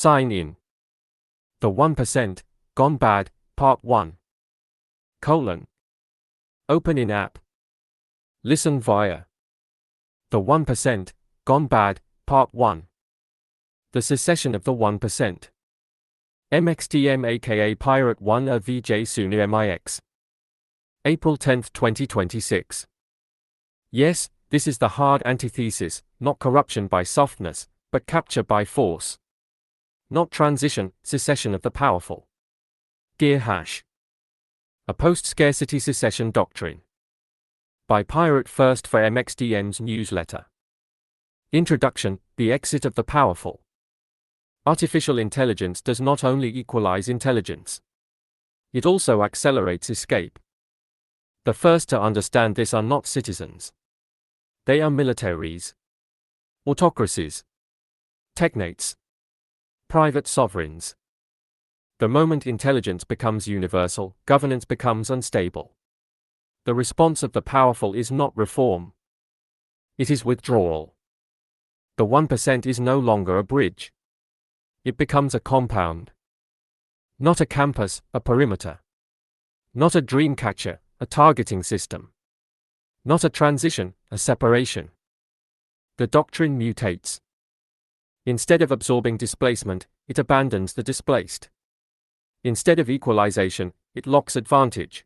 Sign in. The 1%, Gone Bad, Part 1. Open in app. Listen via. The 1%, Gone Bad, Part 1. The Secession of the 1%. MXTM aka Pirate 1 a VJ Sunu MIX. April 10, 2026. Yes, this is the hard antithesis, not corruption by softness, but capture by force. Not transition, secession of the powerful. Gear hash. A post-scarcity secession doctrine. By Pirate First for MXTM's newsletter. Introduction, the exit of the powerful. Artificial intelligence does not only equalize intelligence. It also accelerates escape. The first to understand this are not citizens. They are militaries.Autocracies.Technates.Private sovereigns. The moment intelligence becomes universal, governance becomes unstable. The response of the powerful is not reform. It is withdrawal. The 1% is no longer a bridge. It becomes a compound. Not a campus, a perimeter. Not a dream catcher, a targeting system. Not a transition, a separation. The doctrine mutates. Instead of absorbing displacement, it abandons the displaced. Instead of equalization, it locks advantage.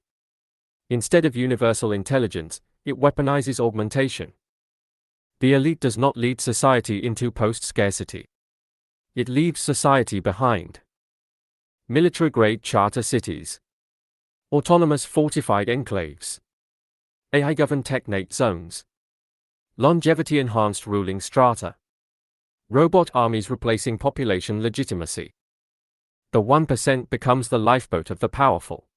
Instead of universal intelligence, it weaponizes augmentation. The elite does not lead society into post-scarcity. It leaves society behind. Military-grade charter cities. Autonomous fortified enclaves. AI-governed technate zones. Longevity-enhanced ruling strata. Robot armies replacing population legitimacy. The 1% becomes the lifeboat of the powerful.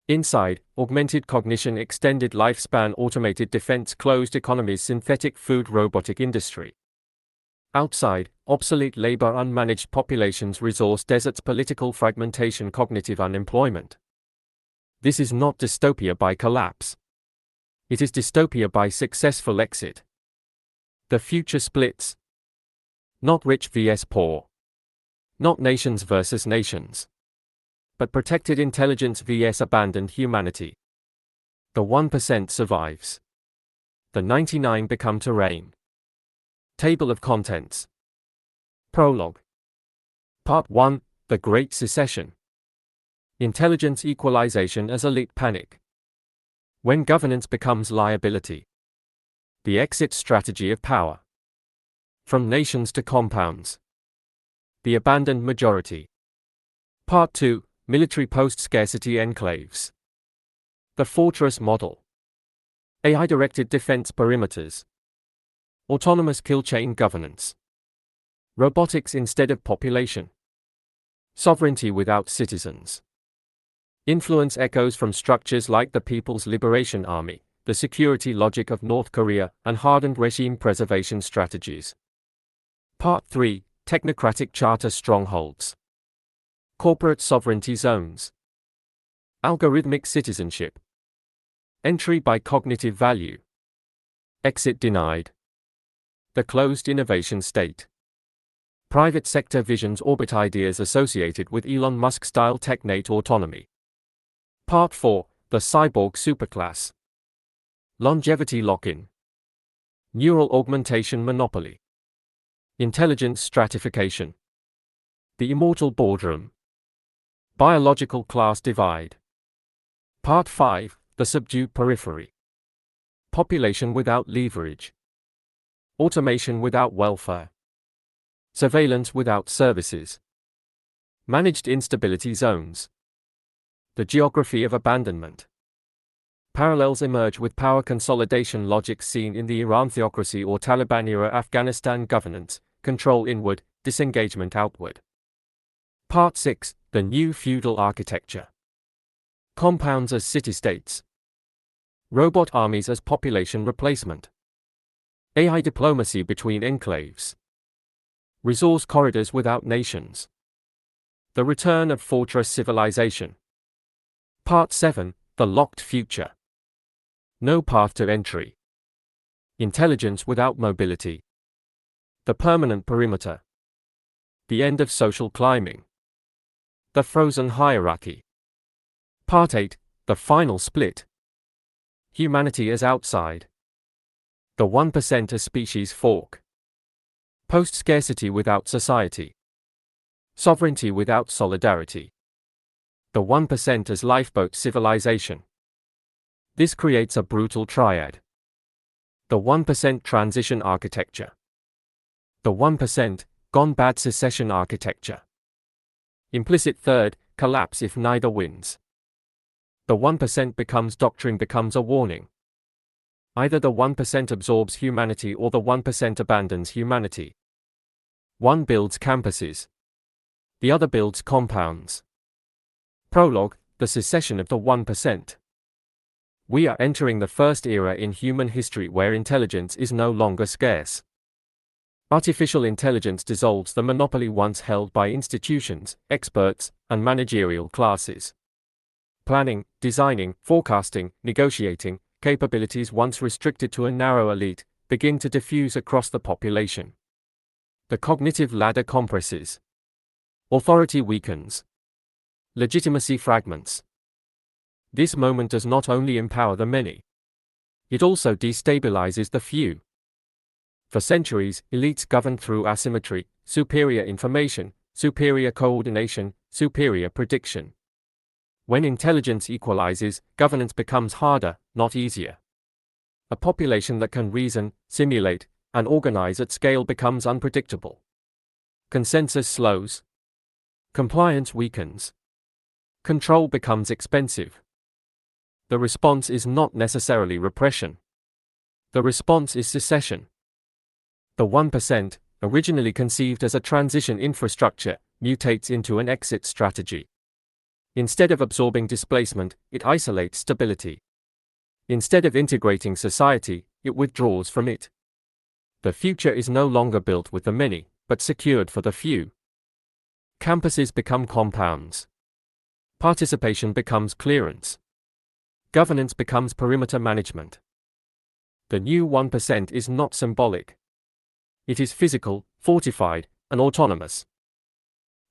Inside, augmented cognition, extended lifespan, automated defense, closed economies, synthetic food, robotic industry. Outside, obsolete labor, unmanaged populations, resource deserts, political fragmentation, cognitive unemployment. This is not dystopia by collapse. It is dystopia by successful exit. The future splits. Not rich vs poor. Not nations versus nations. But protected intelligence vs abandoned humanity. The 1% survives. The 99 become terrain. Table of Contents. Prologue. Part 1, The Great Secession. Intelligence equalization as elite panic. When governance becomes liability. The exit strategy of power. From nations to compounds. The abandoned majority. Part 2, Military post-scarcity enclaves. The fortress model. AI-directed defense perimeters. Autonomous kill chain governance. Robotics instead of population. Sovereignty without citizens. Influence echoes from structures like the People's Liberation Army, the security logic of North Korea, and hardened regime preservation strategies. Part 3, Technocratic charter strongholds. Corporate sovereignty zones. Algorithmic citizenship. Entry by cognitive value. Exit denied. The closed innovation state. Private sector visions orbit ideas associated with Elon Musk-style technate autonomy. Part 4, The cyborg superclass. Longevity lock-in. Neural augmentation monopoly. Intelligence stratification. The immortal boardroom. Biological class divide. Part 5, The subdued periphery. Population without leverage. Automation without welfare. Surveillance without services. Managed instability zones. The geography of abandonment. Parallels emerge with power consolidation logic seen in the Iran theocracy or Taliban-era Afghanistan governance, control inward, disengagement outward. Part 6, The new feudal architecture. Compounds as city-states. Robot armies as population replacement. AI diplomacy between enclaves. Resource corridors without nations. The return of fortress civilization. Part 7, The locked future. No path to entry. Intelligence without mobility. The permanent perimeter. The end of social climbing. The frozen hierarchy. Part 8. The final split. Humanity as outside. The 1% as species fork. Post-scarcity without society. Sovereignty without solidarity. The 1% as lifeboat civilization. This creates a brutal triad. The 1% transition architecture. The 1% gone bad secession architecture. Implicit third, collapse if neither wins. The 1% becomes doctrine becomes a warning. Either the 1% absorbs humanity or the 1% abandons humanity. One builds campuses. The other builds compounds. Prologue, the secession of the 1%. We are entering the first era in human history where intelligence is no longer scarce. Artificial intelligence dissolves the monopoly once held by institutions, experts, and managerial classes. Planning, designing, forecasting, negotiating, capabilities once restricted to a narrow elite, begin to diffuse across the population. The cognitive ladder compresses. Authority weakens. Legitimacy fragments. This moment does not only empower the many. It also destabilizes the few. For centuries, elites governed through asymmetry, superior information, superior coordination, superior prediction. When intelligence equalizes, governance becomes harder, not easier. A population that can reason, simulate, and organize at scale becomes unpredictable. Consensus slows. Compliance weakens. Control becomes expensive. The response is not necessarily repression. The response is secession. The 1%, originally conceived as a transition infrastructure, mutates into an exit strategy. Instead of absorbing displacement, it isolates stability. Instead of integrating society, it withdraws from it. The future is no longer built with the many, but secured for the few. Campuses become compounds. Participation becomes clearance. Governance becomes perimeter management. The new 1% is not symbolic. It is physical, fortified, and autonomous.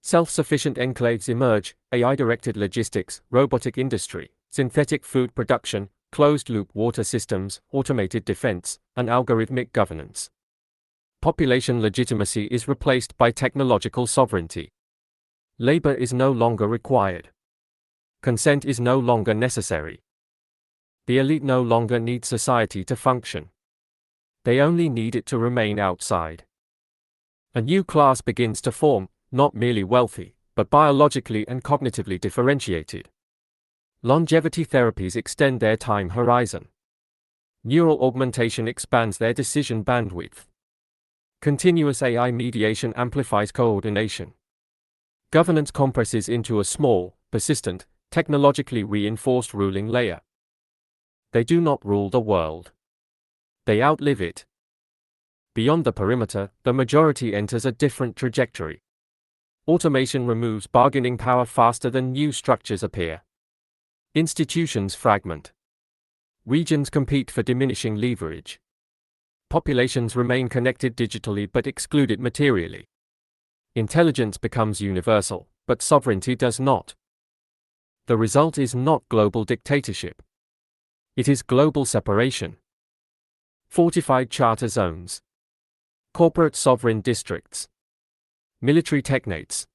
Self-sufficient enclaves emerge: AI-directed logistics, robotic industry, synthetic food production, closed-loop water systems, automated defense, and algorithmic governance. Population legitimacy is replaced by technological sovereignty. Labor is no longer required. Consent is no longer necessary. The elite no longer need society to function. They only need it to remain outside. A new class begins to form, not merely wealthy, but biologically and cognitively differentiated. Longevity therapies extend their time horizon. Neural augmentation expands their decision bandwidth. Continuous AI mediation amplifies coordination. Governance compresses into a small, persistent, technologically reinforced ruling layer. They do not rule the world. They outlive it. Beyond the perimeter, the majority enters a different trajectory. Automation removes bargaining power faster than new structures appear. Institutions fragment. Regions compete for diminishing leverage. Populations remain connected digitally but excluded materially. Intelligence becomes universal, but sovereignty does not. The result is not global dictatorship. It is global separation. Fortified charter zones. Corporate sovereign districts. Military technates.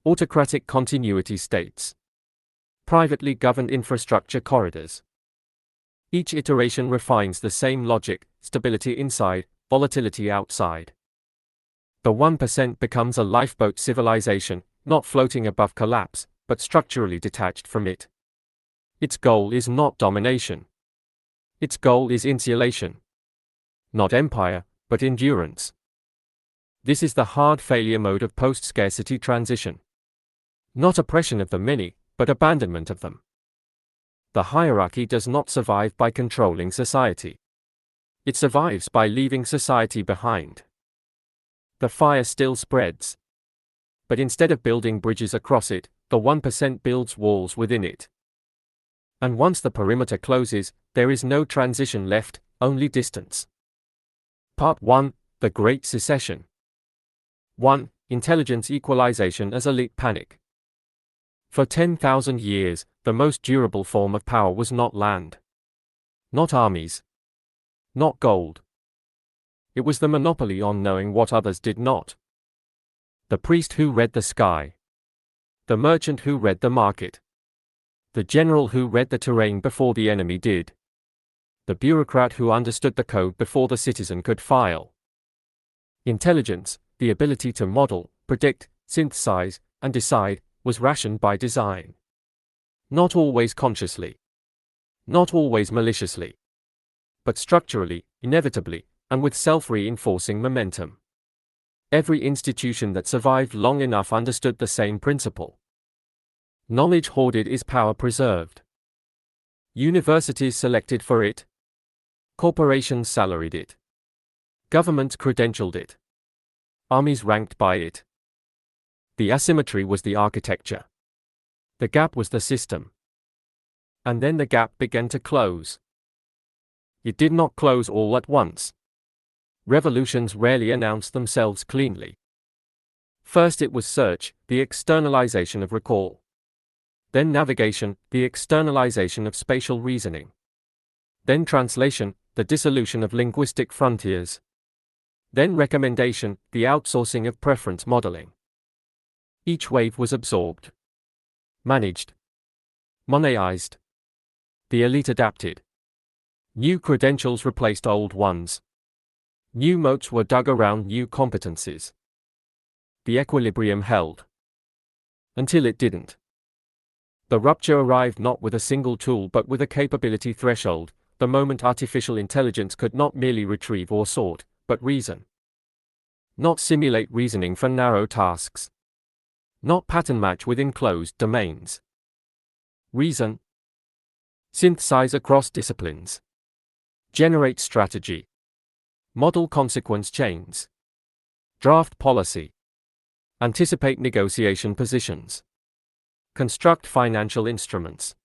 Autocratic continuity states. Privately governed infrastructure corridors. Each iteration refines the same logic: stability inside, volatility outside. The 1% becomes a lifeboat civilization, not floating above collapse, but structurally detached from it. Its goal is not domination. Its goal is insulation. Not empire, but endurance. This is the hard failure mode of post-scarcity transition. Not oppression of the many, but abandonment of them. The hierarchy does not survive by controlling society. It survives by leaving society behind. The fire still spreads. But instead of building bridges across it, the 1% builds walls within it. And once the perimeter closes, there is no transition left, only distance. Part 1: The Great Secession. 1. Intelligence equalization as elite panic. For 10,000 years, the most durable form of power was not land. Not armies. Not gold. It was the monopoly on knowing what others did not. The priest who read the sky. The merchant who read the market. The general who read the terrain before the enemy did. The bureaucrat who understood the code before the citizen could file. Intelligence, the ability to model, predict, synthesize, and decide, was rationed by design. Not always consciously. Not always maliciously. But structurally, inevitably, and with self-reinforcing momentum. Every institution that survived long enough understood the same principle. Knowledge hoarded is power preserved. Universities selected for it. Corporations salaried it. Governments credentialed it. Armies ranked by it. The asymmetry was the architecture. The gap was the system. And then the gap began to close. It did not close all at once. Revolutions rarely announced themselves cleanly. First it was search, the externalization of recall. Then navigation, the externalization of spatial reasoning. Then translation, the dissolution of linguistic frontiers. Then recommendation, the outsourcing of preference modeling. Each wave was absorbed. Managed. Moneized. The elite adapted. New credentials replaced old ones. New moats were dug around new competencies. The equilibrium held. Until it didn't. The rupture arrived not with a single tool but with a capability threshold, the moment artificial intelligence could not merely retrieve or sort, but reason. Not simulate reasoning for narrow tasks. Not pattern match within closed domains. Reason. Synthesize across disciplines. Generate strategy. Model consequence chains. Draft policy. Anticipate negotiation positions. Construct financial instruments.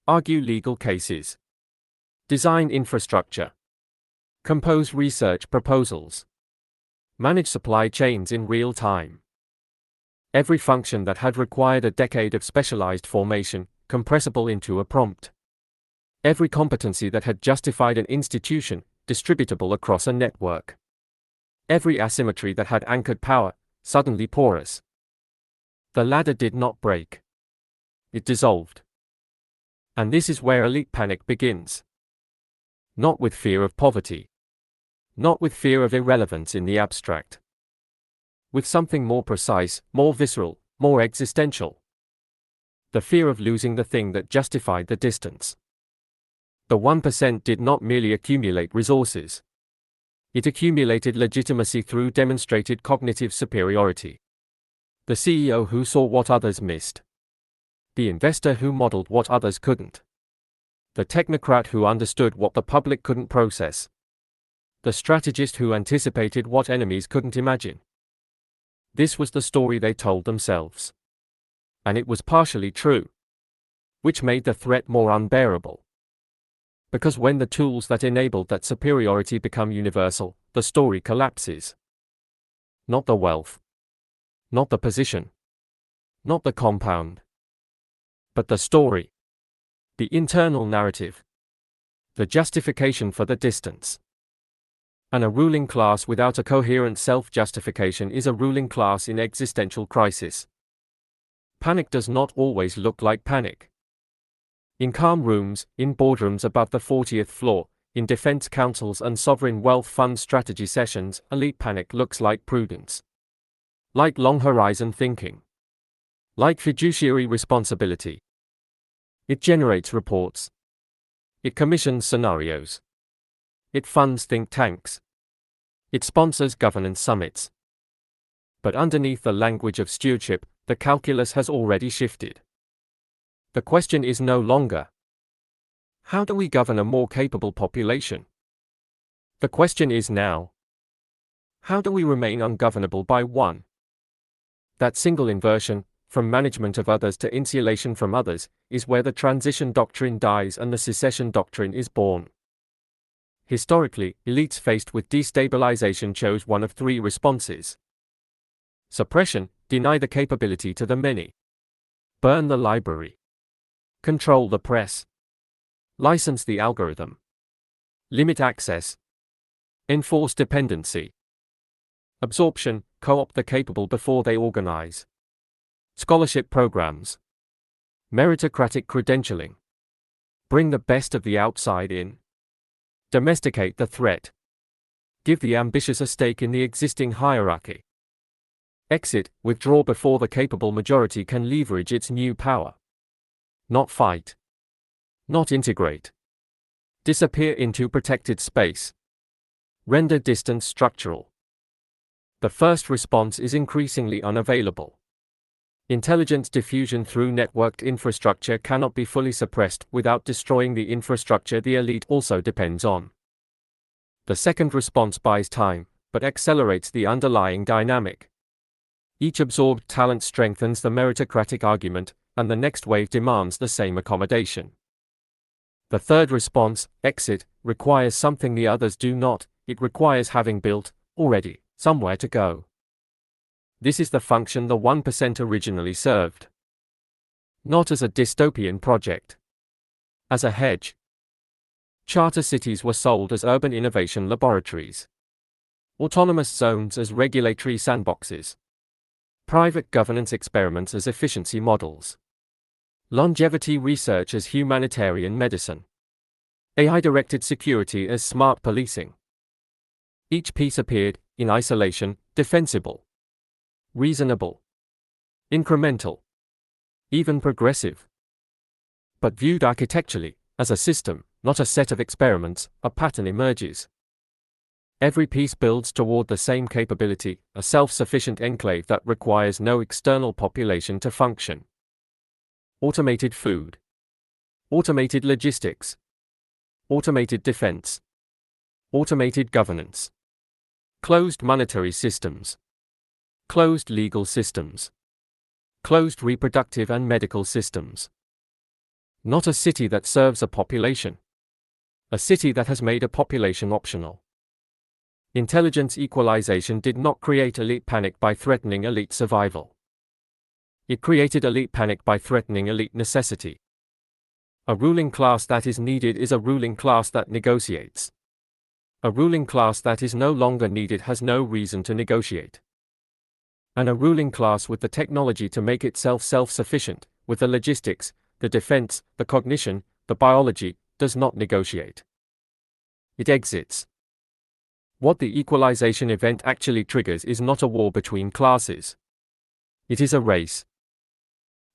Argue legal cases. Design infrastructure. Compose research proposals. Manage supply chains in real time. Every function that had required a decade of specialized formation, compressible into a prompt. Every competency that had justified an institution, distributable across a network. Every asymmetry that had anchored power, suddenly porous. The ladder did not break. It dissolved. And this is where elite panic begins. Not with fear of poverty. Not with fear of irrelevance in the abstract. With something more precise, more visceral, more existential. The fear of losing the thing that justified the distance. The 1% did not merely accumulate resources. It accumulated legitimacy through demonstrated cognitive superiority. The CEO who saw what others missed. The investor who modeled what others couldn't. The technocrat who understood what the public couldn't process. The strategist who anticipated what enemies couldn't imagine. This was the story they told themselves. And it was partially true. Which made the threat more unbearable. Because when the tools that enabled that superiority become universal, the story collapses. Not the wealth. Not the position. Not the compound. But the story. The internal narrative. The justification for the distance. And a ruling class without a coherent self-justification is a ruling class in existential crisis. Panic does not always look like panic. In calm rooms, in boardrooms above the 40th floor, in defense councils and sovereign wealth fund strategy sessions, elite panic looks like prudence. Like long horizon thinking. Like fiduciary responsibility. It generates reports. It commissions scenarios. It funds think tanks. It sponsors governance summits. But underneath the language of stewardship, the calculus has already shifted. The question is no longer, how do we govern a more capable population? The question is now, how do we remain ungovernable by one? That single inversion, from management of others to insulation from others, is where the transition doctrine dies and the secession doctrine is born. Historically, elites faced with destabilization chose one of three responses. Suppression, deny the capability to the many. Burn the library. Control the press. License the algorithm. Limit access. Enforce dependency. Absorption, co-opt the capable before they organize. Scholarship programs. Meritocratic credentialing. Bring the best of the outside in. Domesticate the threat. Give the ambitious a stake in the existing hierarchy. Exit, withdraw before the capable majority can leverage its new power. Not fight. Not integrate. Disappear into protected space. Render distance structural. The first response is increasingly unavailable. Intelligence diffusion through networked infrastructure cannot be fully suppressed without destroying the infrastructure the elite also depends on. The second response buys time, but accelerates the underlying dynamic. Each absorbed talent strengthens the meritocratic argument, and the next wave demands the same accommodation. The third response, exit, requires something the others do not. It requires having built, already, somewhere to go. This is the function the 1% originally served. Not as a dystopian project. As a hedge. Charter cities were sold as urban innovation laboratories. Autonomous zones as regulatory sandboxes. Private governance experiments as efficiency models. Longevity research as humanitarian medicine. AI-directed security as smart policing. Each piece appeared, in isolation, defensible. Reasonable. Incremental. Even progressive. But viewed architecturally, as a system, not a set of experiments, a pattern emerges. Every piece builds toward the same capability, a self-sufficient enclave that requires no external population to function. Automated food. Automated logistics. Automated defense. Automated governance. Closed monetary systems. Closed legal systems. Closed reproductive and medical systems. Not a city that serves a population. A city that has made a population optional. Intelligence equalization did not create elite panic by threatening elite survival. It created elite panic by threatening elite necessity. A ruling class that is needed is a ruling class that negotiates. A ruling class that is no longer needed has no reason to negotiate. And a ruling class with the technology to make itself self-sufficient, with the logistics, the defense, the cognition, the biology, does not negotiate. It exits. What the equalization event actually triggers is not a war between classes. It is a race.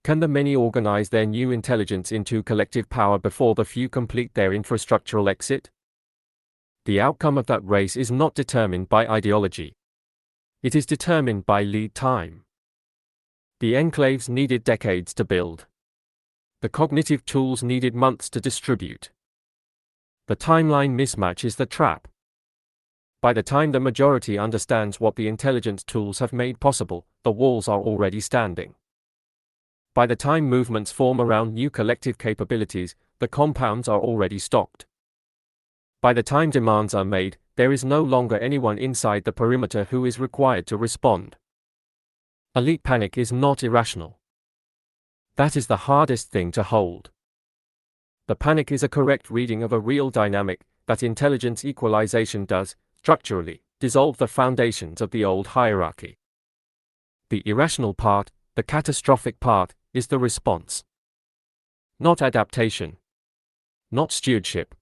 Can the many organize their new intelligence into collective power before the few complete their infrastructural exit? The outcome of that race is not determined by ideology. It is determined by lead time. The enclaves needed decades to build. The cognitive tools needed months to distribute. The timeline mismatch is the trap. By the time the majority understands what the intelligence tools have made possible, the walls are already standing. By the time movements form around new collective capabilities, the compounds are already stocked. By the time demands are made, there is no longer anyone inside the perimeter who is required to respond. Elite panic is not irrational. That is the hardest thing to hold. The panic is a correct reading of a real dynamic, that intelligence equalization does, structurally, dissolve the foundations of the old hierarchy. The irrational part, the catastrophic part, is the response. Not adaptation. Not stewardship.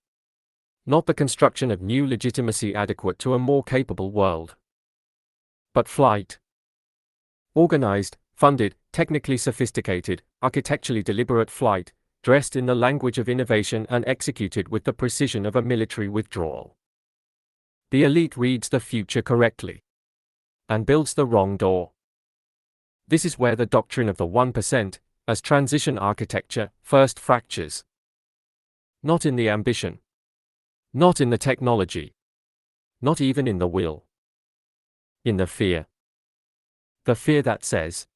Not the construction of new legitimacy adequate to a more capable world. But flight. Organized, funded, technically sophisticated, architecturally deliberate flight, dressed in the language of innovation and executed with the precision of a military withdrawal. The elite reads the future correctly. And builds the wrong door. This is where the doctrine of the 1%, as transition architecture, first fractures. Not in the ambition. Not in the technology. Not even in the will. In the fear. The fear that says,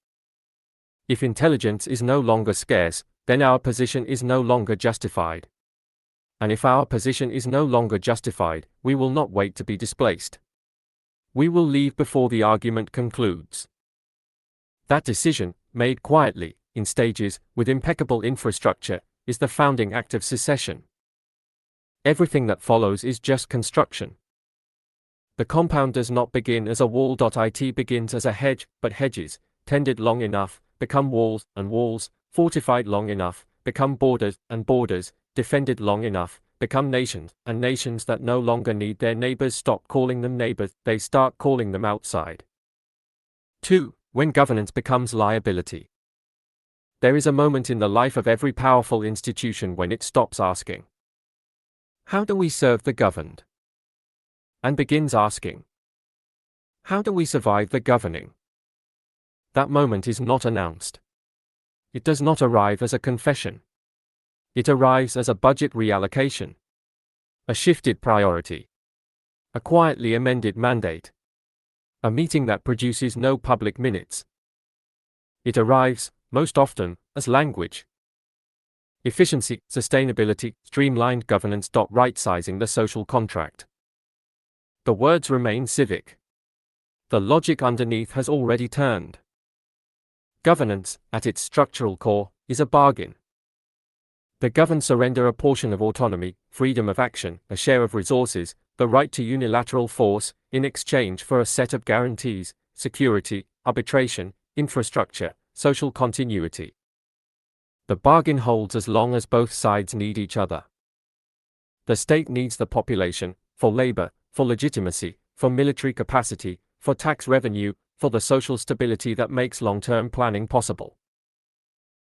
if intelligence is no longer scarce, then our position is no longer justified. And if our position is no longer justified, we will not wait to be displaced. We will leave before the argument concludes. That decision, made quietly, in stages, with impeccable infrastructure, is the founding act of secession. Everything that follows is just construction. The compound does not begin as a wall.It begins as a hedge, but hedges, tended long enough, become walls, and walls, fortified long enough, become borders, and borders, defended long enough, become nations, and nations that no longer need their neighbors stop calling them neighbors, they start calling them outside. 2. When governance becomes liability. There is a moment in the life of every powerful institution when it stops asking, "How do we serve the governed?" and begins asking, "How do we survive the governing?" That moment is not announced. It does not arrive as a confession. It arrives as a budget reallocation, a shifted priority, a quietly amended mandate, a meeting that produces no public minutes. It arrives, most often, as language. Efficiency, sustainability, streamlined governance. Right-sizing the social contract. The words remain civic. The logic underneath has already turned. Governance, at its structural core, is a bargain. The governed surrender a portion of autonomy, freedom of action, a share of resources, the right to unilateral force, in exchange for a set of guarantees, security, arbitration, infrastructure, social continuity. The bargain holds as long as both sides need each other. The state needs the population, for labor, for legitimacy, for military capacity, for tax revenue, for the social stability that makes long-term planning possible.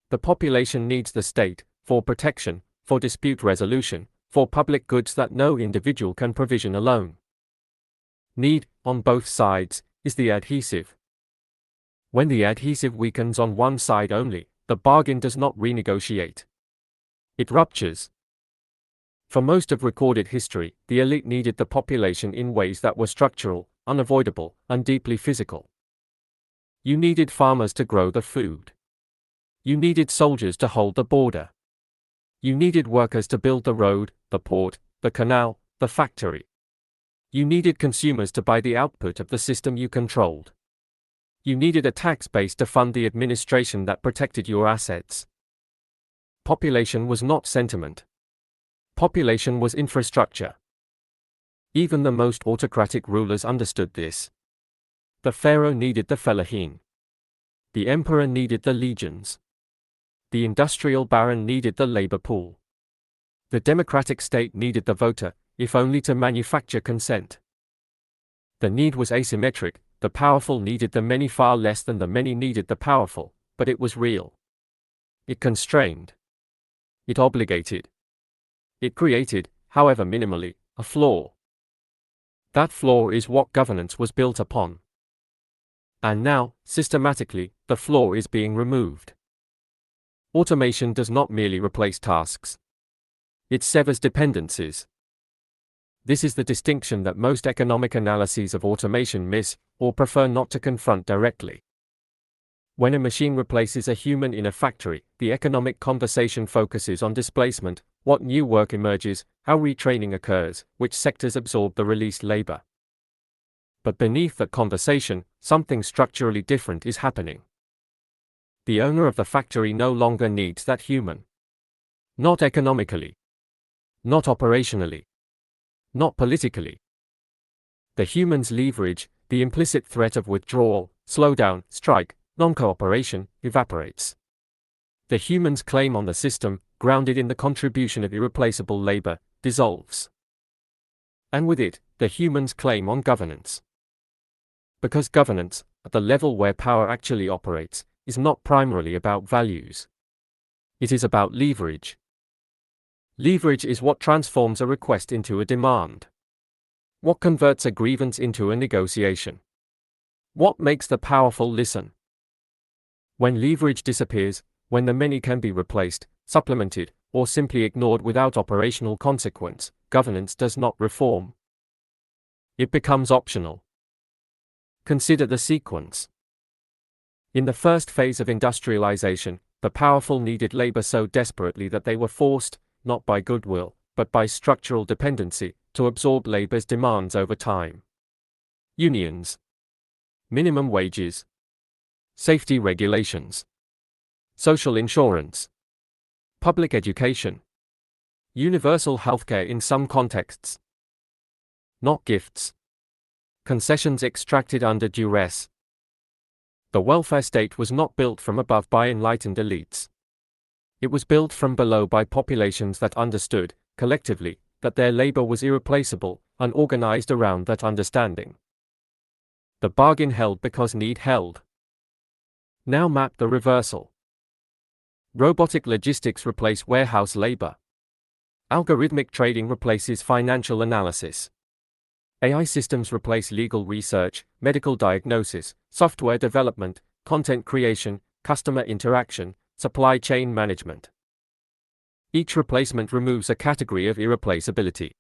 The population needs the state, for protection, for dispute resolution, for public goods that no individual can provision alone. Need, on both sides, is the adhesive. When the adhesive weakens on one side only, the bargain does not renegotiate. It ruptures. For most of recorded history, the elite needed the population in ways that were structural, unavoidable, and deeply physical. You needed farmers to grow the food. You needed soldiers to hold the border. You needed workers to build the road, the port, the canal, the factory. You needed consumers to buy the output of the system you controlled. You needed a tax base to fund the administration that protected your assets. Population was not sentiment. Population was infrastructure. Even the most autocratic rulers understood this. The pharaoh needed the fellaheen. The emperor needed the legions. The industrial baron needed the labor pool. The democratic state needed the voter, if only to manufacture consent. The need was asymmetric, the powerful needed the many far less than the many needed the powerful, but it was real. It constrained. It obligated. It created, however minimally, a flaw. That flaw is what governance was built upon. And now, systematically, the flaw is being removed. Automation does not merely replace tasks. It severs dependencies. This is the distinction that most economic analyses of automation miss, or prefer not to confront directly. When a machine replaces a human in a factory, the economic conversation focuses on displacement, what new work emerges, how retraining occurs, which sectors absorb the released labor. But beneath that conversation, something structurally different is happening. The owner of the factory no longer needs that human. Not economically. Not operationally. Not politically. The human's leverage, the implicit threat of withdrawal, slowdown, strike, non-cooperation, evaporates. The human's claim on the system, grounded in the contribution of irreplaceable labor, dissolves. And with it, the human's claim on governance. Because governance, at the level where power actually operates, is not primarily about values. It is about leverage. Leverage is what transforms a request into a demand. What converts a grievance into a negotiation? What makes the powerful listen? When leverage disappears, when the many can be replaced, supplemented, or simply ignored without operational consequence, governance does not reform. It becomes optional. Consider the sequence. In the first phase of industrialization, the powerful needed labor so desperately that they were forced, not by goodwill, but by structural dependency, to absorb labor's demands over time. Unions. Minimum wages. safety regulations, social insurance, public education, universal healthcare in some contexts, not gifts, concessions extracted under duress. The welfare state was not built from above by enlightened elites. It was built from below by populations that understood, collectively, that their labor was irreplaceable, and organized around that understanding. The bargain held because need held. Now map the reversal. Robotic logistics replace warehouse labor. Algorithmic trading replaces financial analysis. AI systems replace legal research, medical diagnosis, software development, content creation, customer interaction, supply chain management. Each replacement removes a category of irreplaceability.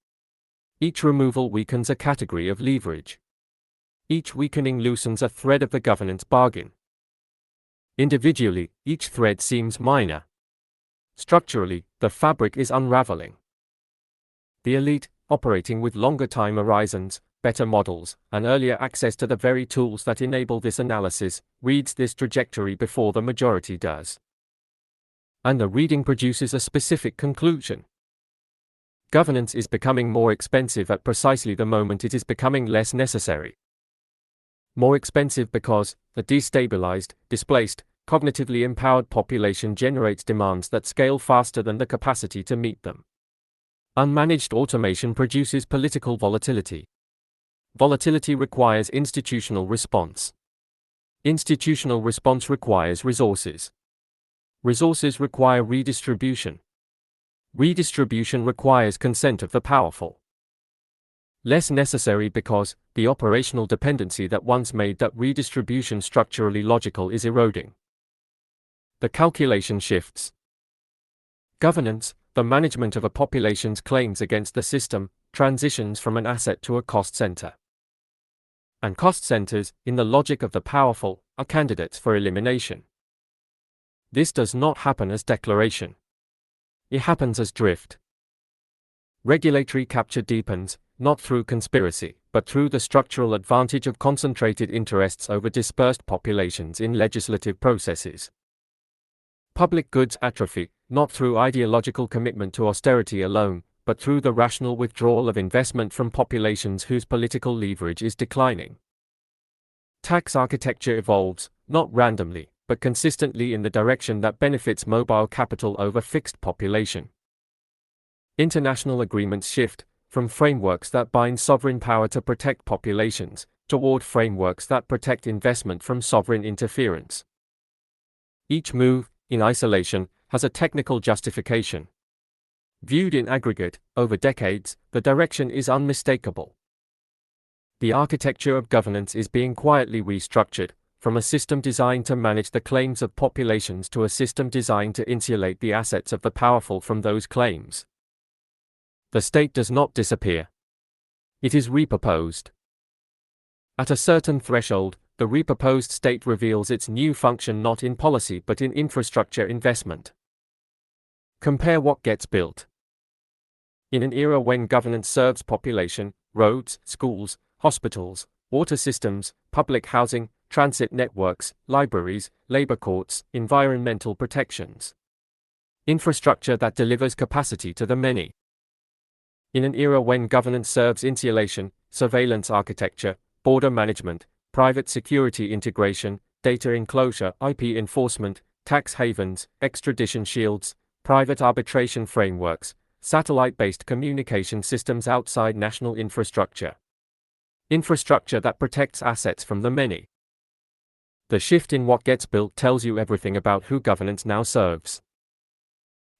Each removal weakens a category of leverage. Each weakening loosens a thread of the governance bargain. Individually, each thread seems minor. Structurally, the fabric is unraveling. The elite, operating with longer time horizons, better models, and earlier access to the very tools that enable this analysis, reads this trajectory before the majority does. And the reading produces a specific conclusion. Governance is becoming more expensive at precisely the moment it is becoming less necessary. More expensive because the destabilized, displaced, cognitively empowered population generates demands that scale faster than the capacity to meet them. Unmanaged automation produces political volatility. Volatility requires institutional response. Institutional response requires resources. Resources require redistribution. Redistribution requires consent of the powerful. Less necessary because the operational dependency that once made that redistribution structurally logical is eroding. The calculation shifts. Governance, the management of a population's claims against the system, transitions from an asset to a cost center. And cost centers, in the logic of the powerful, are candidates for elimination. This does not happen as declaration. It happens as drift. Regulatory capture deepens, not through conspiracy, but through the structural advantage of concentrated interests over dispersed populations in legislative processes. Public goods atrophy, not through ideological commitment to austerity alone, but through the rational withdrawal of investment from populations whose political leverage is declining. Tax architecture evolves, not randomly, but consistently in the direction that benefits mobile capital over fixed population. International agreements shift from frameworks that bind sovereign power to protect populations, toward frameworks that protect investment from sovereign interference. Each move, in isolation, has a technical justification. Viewed in aggregate, over decades, the direction is unmistakable. The architecture of governance is being quietly restructured, from a system designed to manage the claims of populations to a system designed to insulate the assets of the powerful from those claims. The state does not disappear. It is repurposed. At a certain threshold, the repurposed state reveals its new function not in policy but in infrastructure investment. Compare what gets built. In an era when governance serves population, roads, schools, hospitals, water systems, public housing, transit networks, libraries, labor courts, environmental protections. Infrastructure that delivers capacity to the many. In an era when governance serves insulation, surveillance architecture, border management, private security integration, data enclosure, IP enforcement, tax havens, extradition shields, private arbitration frameworks, satellite-based communication systems outside national infrastructure. Infrastructure that protects assets from the many. The shift in what gets built tells you everything about who governance now serves.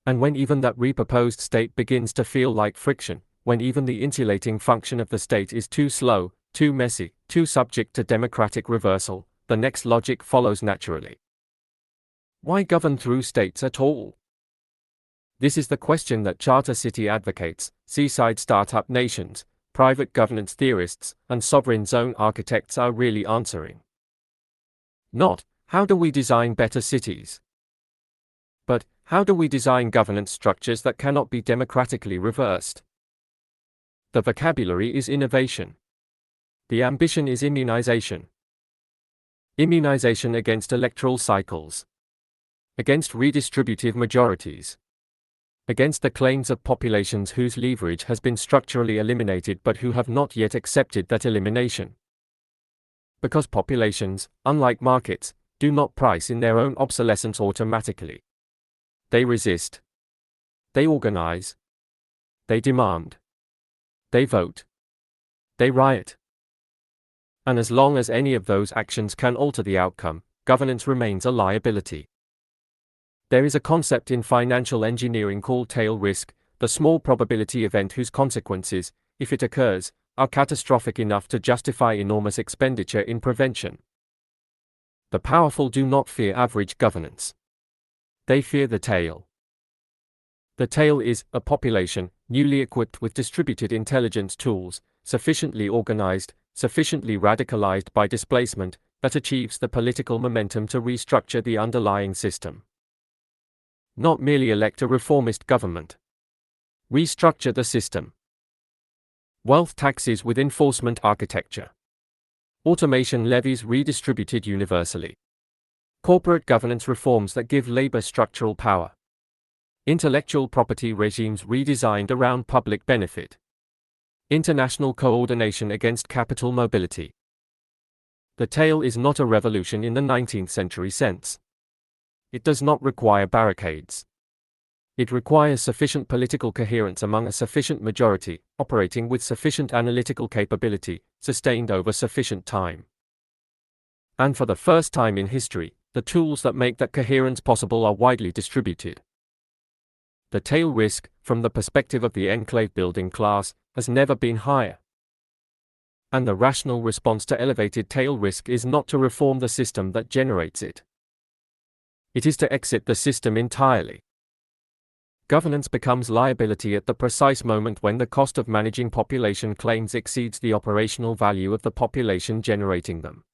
And when even that repurposed state begins to feel like friction, when even the insulating function of the state is too slow, too messy, too subject to democratic reversal, the next logic follows naturally. Why govern through states at all? This is the question that charter city advocates, seaside startup nations, private governance theorists, and sovereign zone architects are really answering. Not, how do we design better cities? But, how do we design governance structures that cannot be democratically reversed? The vocabulary is innovation. The ambition is immunization. Immunization against electoral cycles. Against redistributive majorities. Against the claims of populations whose leverage has been structurally eliminated but who have not yet accepted that elimination. Because populations, unlike markets, do not price in their own obsolescence automatically. They resist. They organize. They demand. They vote. They riot. And as long as any of those actions can alter the outcome, governance remains a liability. There is a concept in financial engineering called tail risk, the small probability event whose consequences, if it occurs, are catastrophic enough to justify enormous expenditure in prevention. The powerful do not fear average governance. They fear the tail. The tail is a population, newly equipped with distributed intelligence tools, sufficiently organized, sufficiently radicalized by displacement, that achieves the political momentum to restructure the underlying system. Not merely elect a reformist government. Restructure the system. Wealth taxes with enforcement architecture. Automation levies redistributed universally. Corporate governance reforms that give labor structural power. Intellectual property regimes redesigned around public benefit. International coordination against capital mobility. The tail is not a revolution in the 19th century sense. It does not require barricades. It requires sufficient political coherence among a sufficient majority, operating with sufficient analytical capability, sustained over sufficient time. And for the first time in history, the tools that make that coherence possible are widely distributed. The tail risk, from the perspective of the enclave building class, has never been higher. And the rational response to elevated tail risk is not to reform the system that generates it. It is to exit the system entirely. Governance becomes liability at the precise moment when the cost of managing population claims exceeds the operational value of the population generating them.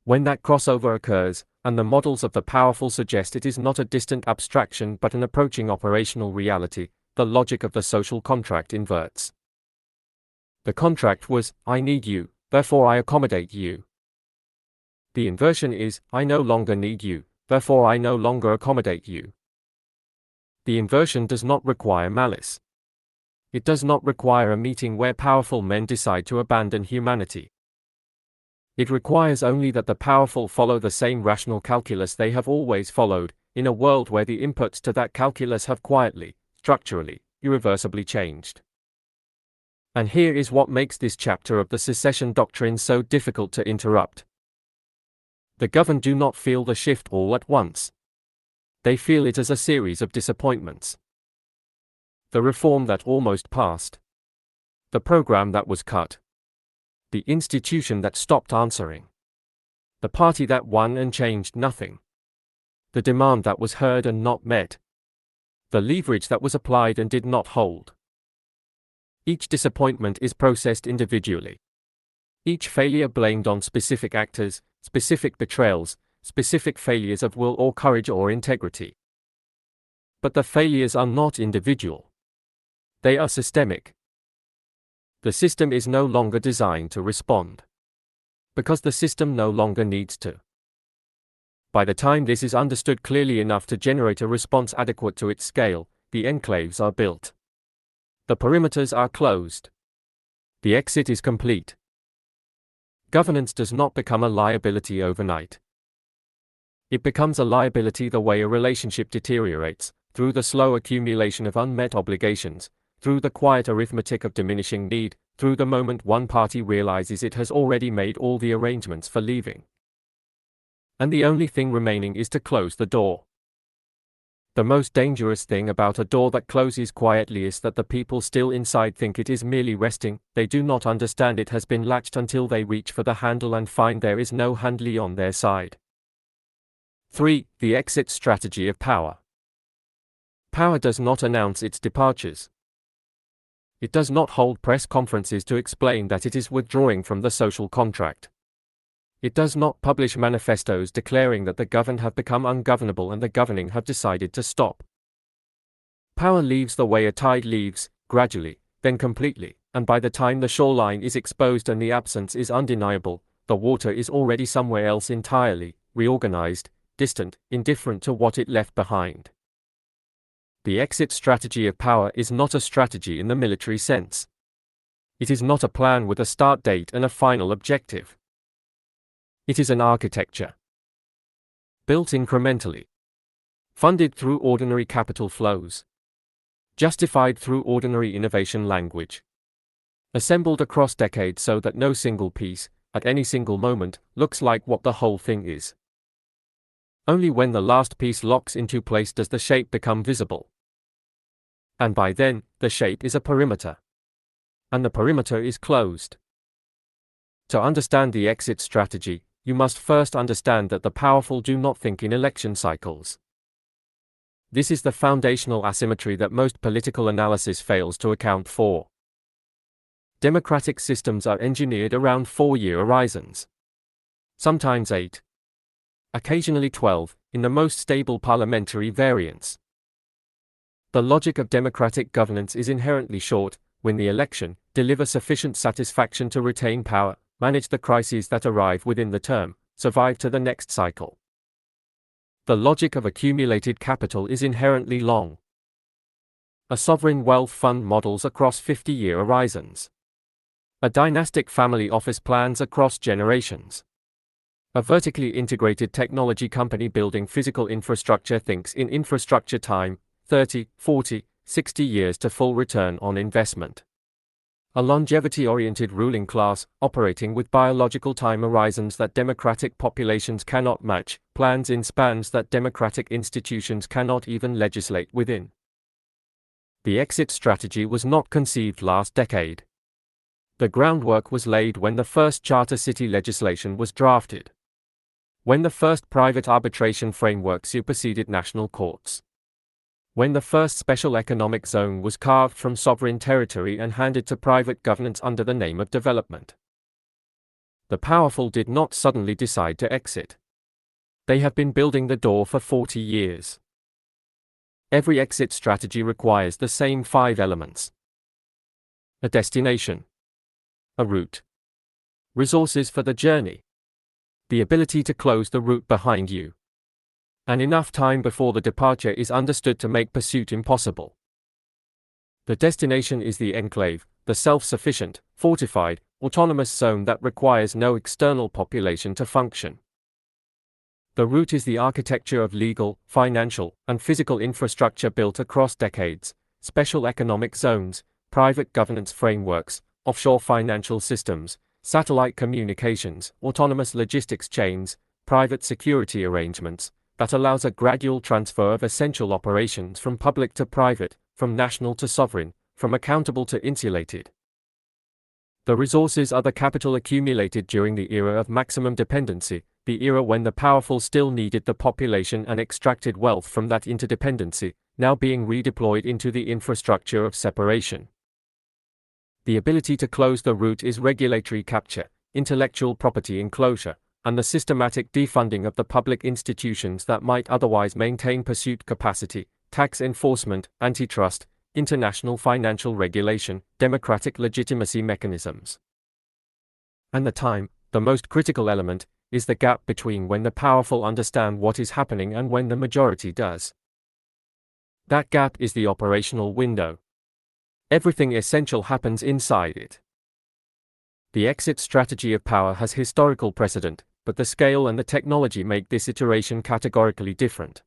When that crossover occurs, and the models of the powerful suggest it is not a distant abstraction but an approaching operational reality, the logic of the social contract inverts. The contract was, I need you, therefore I accommodate you. The inversion is, I no longer need you, therefore I no longer accommodate you. The inversion does not require malice. It does not require a meeting where powerful men decide to abandon humanity. It requires only that the powerful follow the same rational calculus they have always followed, in a world where the inputs to that calculus have quietly, structurally, irreversibly changed. And here is what makes this chapter of the secession doctrine so difficult to interrupt. The governed do not feel the shift all at once. They feel it as a series of disappointments. The reform that almost passed. The program that was cut. The institution that stopped answering. The party that won and changed nothing. The demand that was heard and not met. The leverage that was applied and did not hold. Each disappointment is processed individually. Each failure blamed on specific actors, specific betrayals, specific failures of will or courage or integrity. But the failures are not individual. They are systemic. The system is no longer designed to respond. Because the system no longer needs to. By the time this is understood clearly enough to generate a response adequate to its scale, the enclaves are built. The perimeters are closed. The exit is complete. Governance does not become a liability overnight. It becomes a liability the way a relationship deteriorates, through the slow accumulation of unmet obligations, through the quiet arithmetic of diminishing need, through the moment one party realizes it has already made all the arrangements for leaving. And the only thing remaining is to close the door. The most dangerous thing about a door that closes quietly is that the people still inside think it is merely resting. They do not understand it has been latched until they reach for the handle and find there is no handle on their side. 3. The exit strategy of power. Power does not announce its departures. It does not hold press conferences to explain that it is withdrawing from the social contract. It does not publish manifestos declaring that the governed have become ungovernable and the governing have decided to stop. Power leaves the way a tide leaves, gradually, then completely, and by the time the shoreline is exposed and the absence is undeniable, the water is already somewhere else entirely, reorganized, distant, indifferent to what it left behind. The exit strategy of power is not a strategy in the military sense. It is not a plan with a start date and a final objective. It is an architecture. Built incrementally. Funded through ordinary capital flows. Justified through ordinary innovation language. Assembled across decades so that no single piece, at any single moment, looks like what the whole thing is. Only when the last piece locks into place does the shape become visible. And by then, the shape is a perimeter. And the perimeter is closed. To understand the exit strategy, you must first understand that the powerful do not think in election cycles. This is the foundational asymmetry that most political analysis fails to account for. Democratic systems are engineered around 4-year horizons. Sometimes 8. Occasionally 12, in the most stable parliamentary variants. The logic of democratic governance is inherently short: win the election, deliver sufficient satisfaction to retain power, manage the crises that arrive within the term, survive to the next cycle. The logic of accumulated capital is inherently long. A sovereign wealth fund models across 50-year horizons. A dynastic family office plans across generations. A vertically integrated technology company building physical infrastructure thinks in infrastructure time, 30, 40, 60 years to full return on investment. A longevity-oriented ruling class, operating with biological time horizons that democratic populations cannot match, plans in spans that democratic institutions cannot even legislate within. The exit strategy was not conceived last decade. The groundwork was laid when the first charter city legislation was drafted. When the first private arbitration framework superseded national courts. When the first special economic zone was carved from sovereign territory and handed to private governance under the name of development. The powerful did not suddenly decide to exit. They have been building the door for 40 years. Every exit strategy requires the same 5 elements. A destination. A route. Resources for the journey. The ability to close the route behind you. And enough time before the departure is understood to make pursuit impossible. The destination is the enclave, the self-sufficient, fortified, autonomous zone that requires no external population to function. The route is the architecture of legal, financial, and physical infrastructure built across decades: special economic zones, private governance frameworks, offshore financial systems, satellite communications, autonomous logistics chains, private security arrangements, that allows a gradual transfer of essential operations from public to private, from national to sovereign, from accountable to insulated. The resources are the capital accumulated during the era of maximum dependency, the era when the powerful still needed the population and extracted wealth from that interdependency, now being redeployed into the infrastructure of separation. The ability to close the route is regulatory capture, intellectual property enclosure, and the systematic defunding of the public institutions that might otherwise maintain pursuit capacity: tax enforcement, antitrust, international financial regulation, democratic legitimacy mechanisms. And the most critical element, is the gap between when the powerful understand what is happening and when the majority does. That gap is the operational window. Everything essential happens inside it. The exit strategy of power has historical precedent, but the scale and the technology make this iteration categorically different.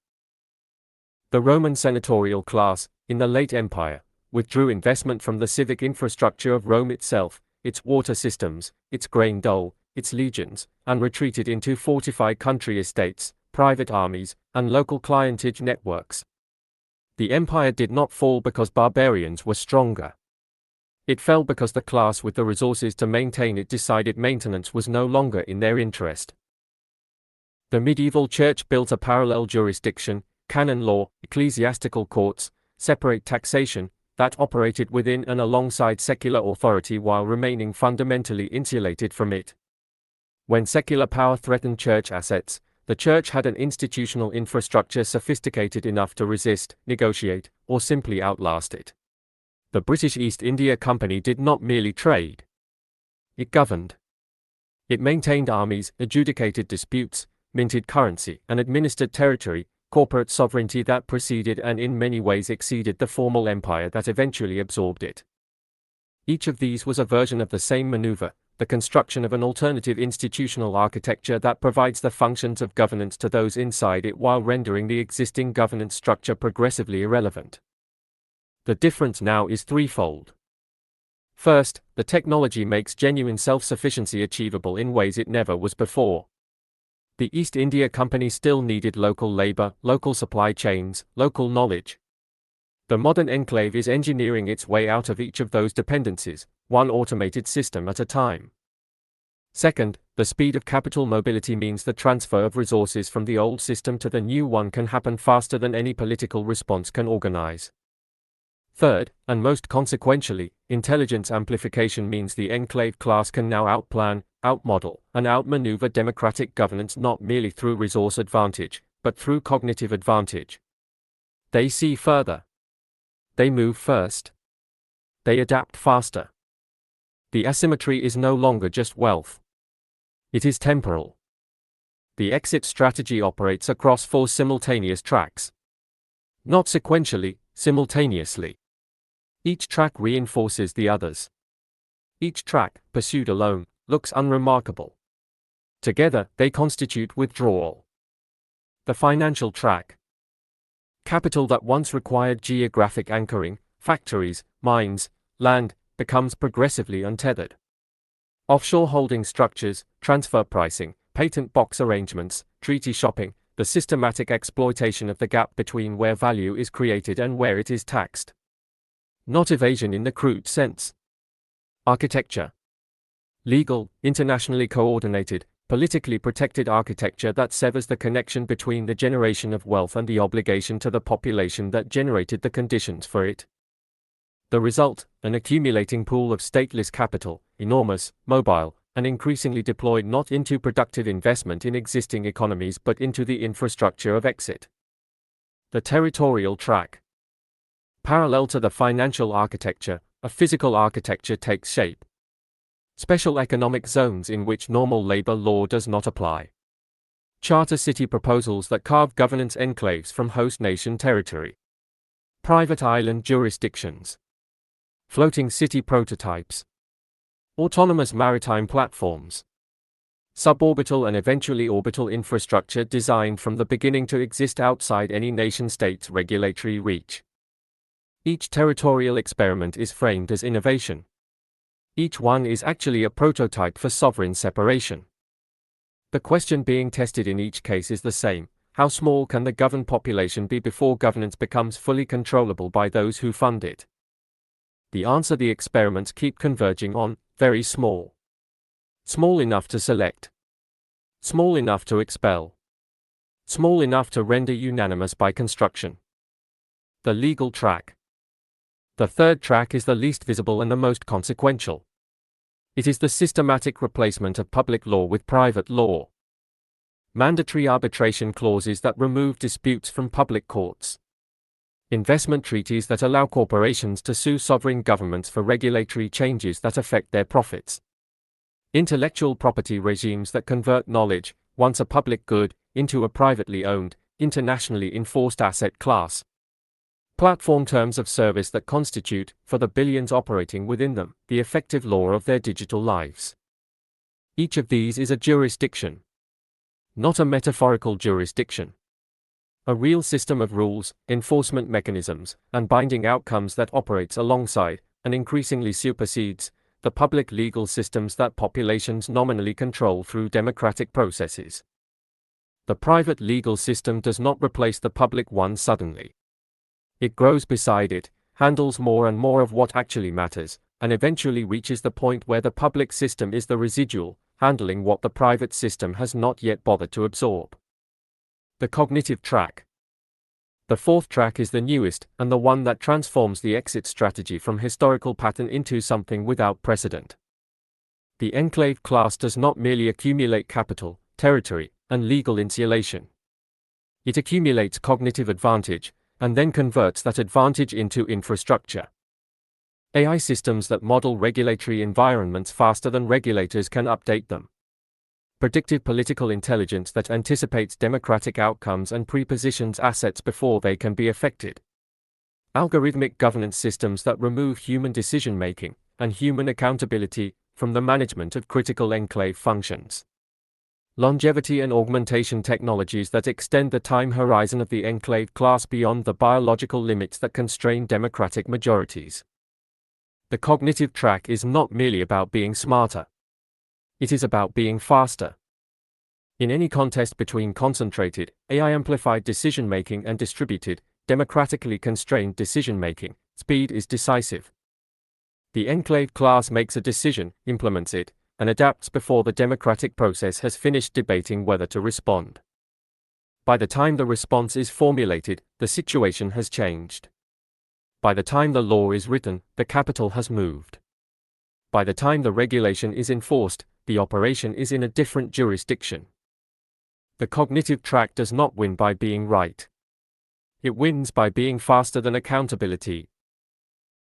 The Roman senatorial class, in the late Empire, withdrew investment from the civic infrastructure of Rome itself, its water systems, its grain dole, its legions, and retreated into fortified country estates, private armies, and local clientage networks. The empire did not fall because barbarians were stronger. It fell because the class with the resources to maintain it decided maintenance was no longer in their interest. The medieval church built a parallel jurisdiction, canon law, ecclesiastical courts, separate taxation, that operated within and alongside secular authority while remaining fundamentally insulated from it. When secular power threatened church assets, the church had an institutional infrastructure sophisticated enough to resist, negotiate, or simply outlast it. The British East India Company did not merely trade. It governed. It maintained armies, adjudicated disputes, minted currency, and administered territory, corporate sovereignty that preceded and in many ways exceeded the formal empire that eventually absorbed it. Each of these was a version of the same maneuver, the construction of an alternative institutional architecture that provides the functions of governance to those inside it while rendering the existing governance structure progressively irrelevant. The difference now is threefold. First, the technology makes genuine self-sufficiency achievable in ways it never was before. The East India Company still needed local labor, local supply chains, local knowledge. The modern enclave is engineering its way out of each of those dependencies, one automated system at a time. Second, the speed of capital mobility means the transfer of resources from the old system to the new one can happen faster than any political response can organize. Third, and most consequentially, intelligence amplification means the enclave class can now outplan, outmodel, and outmaneuver democratic governance not merely through resource advantage, but through cognitive advantage. They see further. They move first. They adapt faster. The asymmetry is no longer just wealth. It is temporal. The exit strategy operates across 4 simultaneous tracks. Not sequentially, simultaneously. Each track reinforces the others. Each track, pursued alone, looks unremarkable. Together, they constitute withdrawal. The financial track. Capital that once required geographic anchoring, factories, mines, land, becomes progressively untethered. Offshore holding structures, transfer pricing, patent box arrangements, treaty shopping, the systematic exploitation of the gap between where value is created and where it is taxed. Not evasion in the crude sense. Architecture. Legal, internationally coordinated, politically protected architecture that severs the connection between the generation of wealth and the obligation to the population that generated the conditions for it. The result, an accumulating pool of stateless capital, enormous, mobile, and increasingly deployed not into productive investment in existing economies but into the infrastructure of exit. The territorial track. Parallel to the financial architecture, a physical architecture takes shape. Special economic zones in which normal labor law does not apply. Charter city proposals that carve governance enclaves from host nation territory. Private island jurisdictions. Floating city prototypes. Autonomous maritime platforms. Suborbital and eventually orbital infrastructure designed from the beginning to exist outside any nation-state's regulatory reach. Each territorial experiment is framed as innovation. Each one is actually a prototype for sovereign separation. The question being tested in each case is the same: how small can the governed population be before governance becomes fully controllable by those who fund it? The answer the experiments keep converging on: very small. Small enough to select. Small enough to expel. Small enough to render unanimous by construction. The legal track. The third track is the least visible and the most consequential. It is the systematic replacement of public law with private law. Mandatory arbitration clauses that remove disputes from public courts. Investment treaties that allow corporations to sue sovereign governments for regulatory changes that affect their profits. Intellectual property regimes that convert knowledge, once a public good, into a privately owned, internationally enforced asset class. Platform terms of service that constitute, for the billions operating within them, the effective law of their digital lives. Each of these is a jurisdiction. Not a metaphorical jurisdiction. A real system of rules, enforcement mechanisms, and binding outcomes that operates alongside, and increasingly supersedes, the public legal systems that populations nominally control through democratic processes. The private legal system does not replace the public one suddenly. It grows beside it, handles more and more of what actually matters, and eventually reaches the point where the public system is the residual, handling what the private system has not yet bothered to absorb. The cognitive track. The fourth track is the newest, and the one that transforms the exit strategy from historical pattern into something without precedent. The enclave class does not merely accumulate capital, territory, and legal insulation. It accumulates cognitive advantage, and then converts that advantage into infrastructure. AI systems that model regulatory environments faster than regulators can update them. predictive political intelligence that anticipates democratic outcomes and prepositions assets before they can be effected. Algorithmic governance systems that remove human decision-making and human accountability from the management of critical enclave functions. Longevity and augmentation technologies that extend the time horizon of the enclave class beyond the biological limits that constrain democratic majorities. The cognitive track is not merely about being smarter. It is about being faster. In any contest between concentrated, AI-amplified decision-making and distributed, democratically constrained decision-making, speed is decisive. The enclave class makes a decision, implements it, and adapts before the democratic process has finished debating whether to respond. By the time the response is formulated, the situation has changed. By the time the law is written, the capital has moved. By the time the regulation is enforced, the operation is in a different jurisdiction. The cognitive track does not win by being right. It wins by being faster than accountability.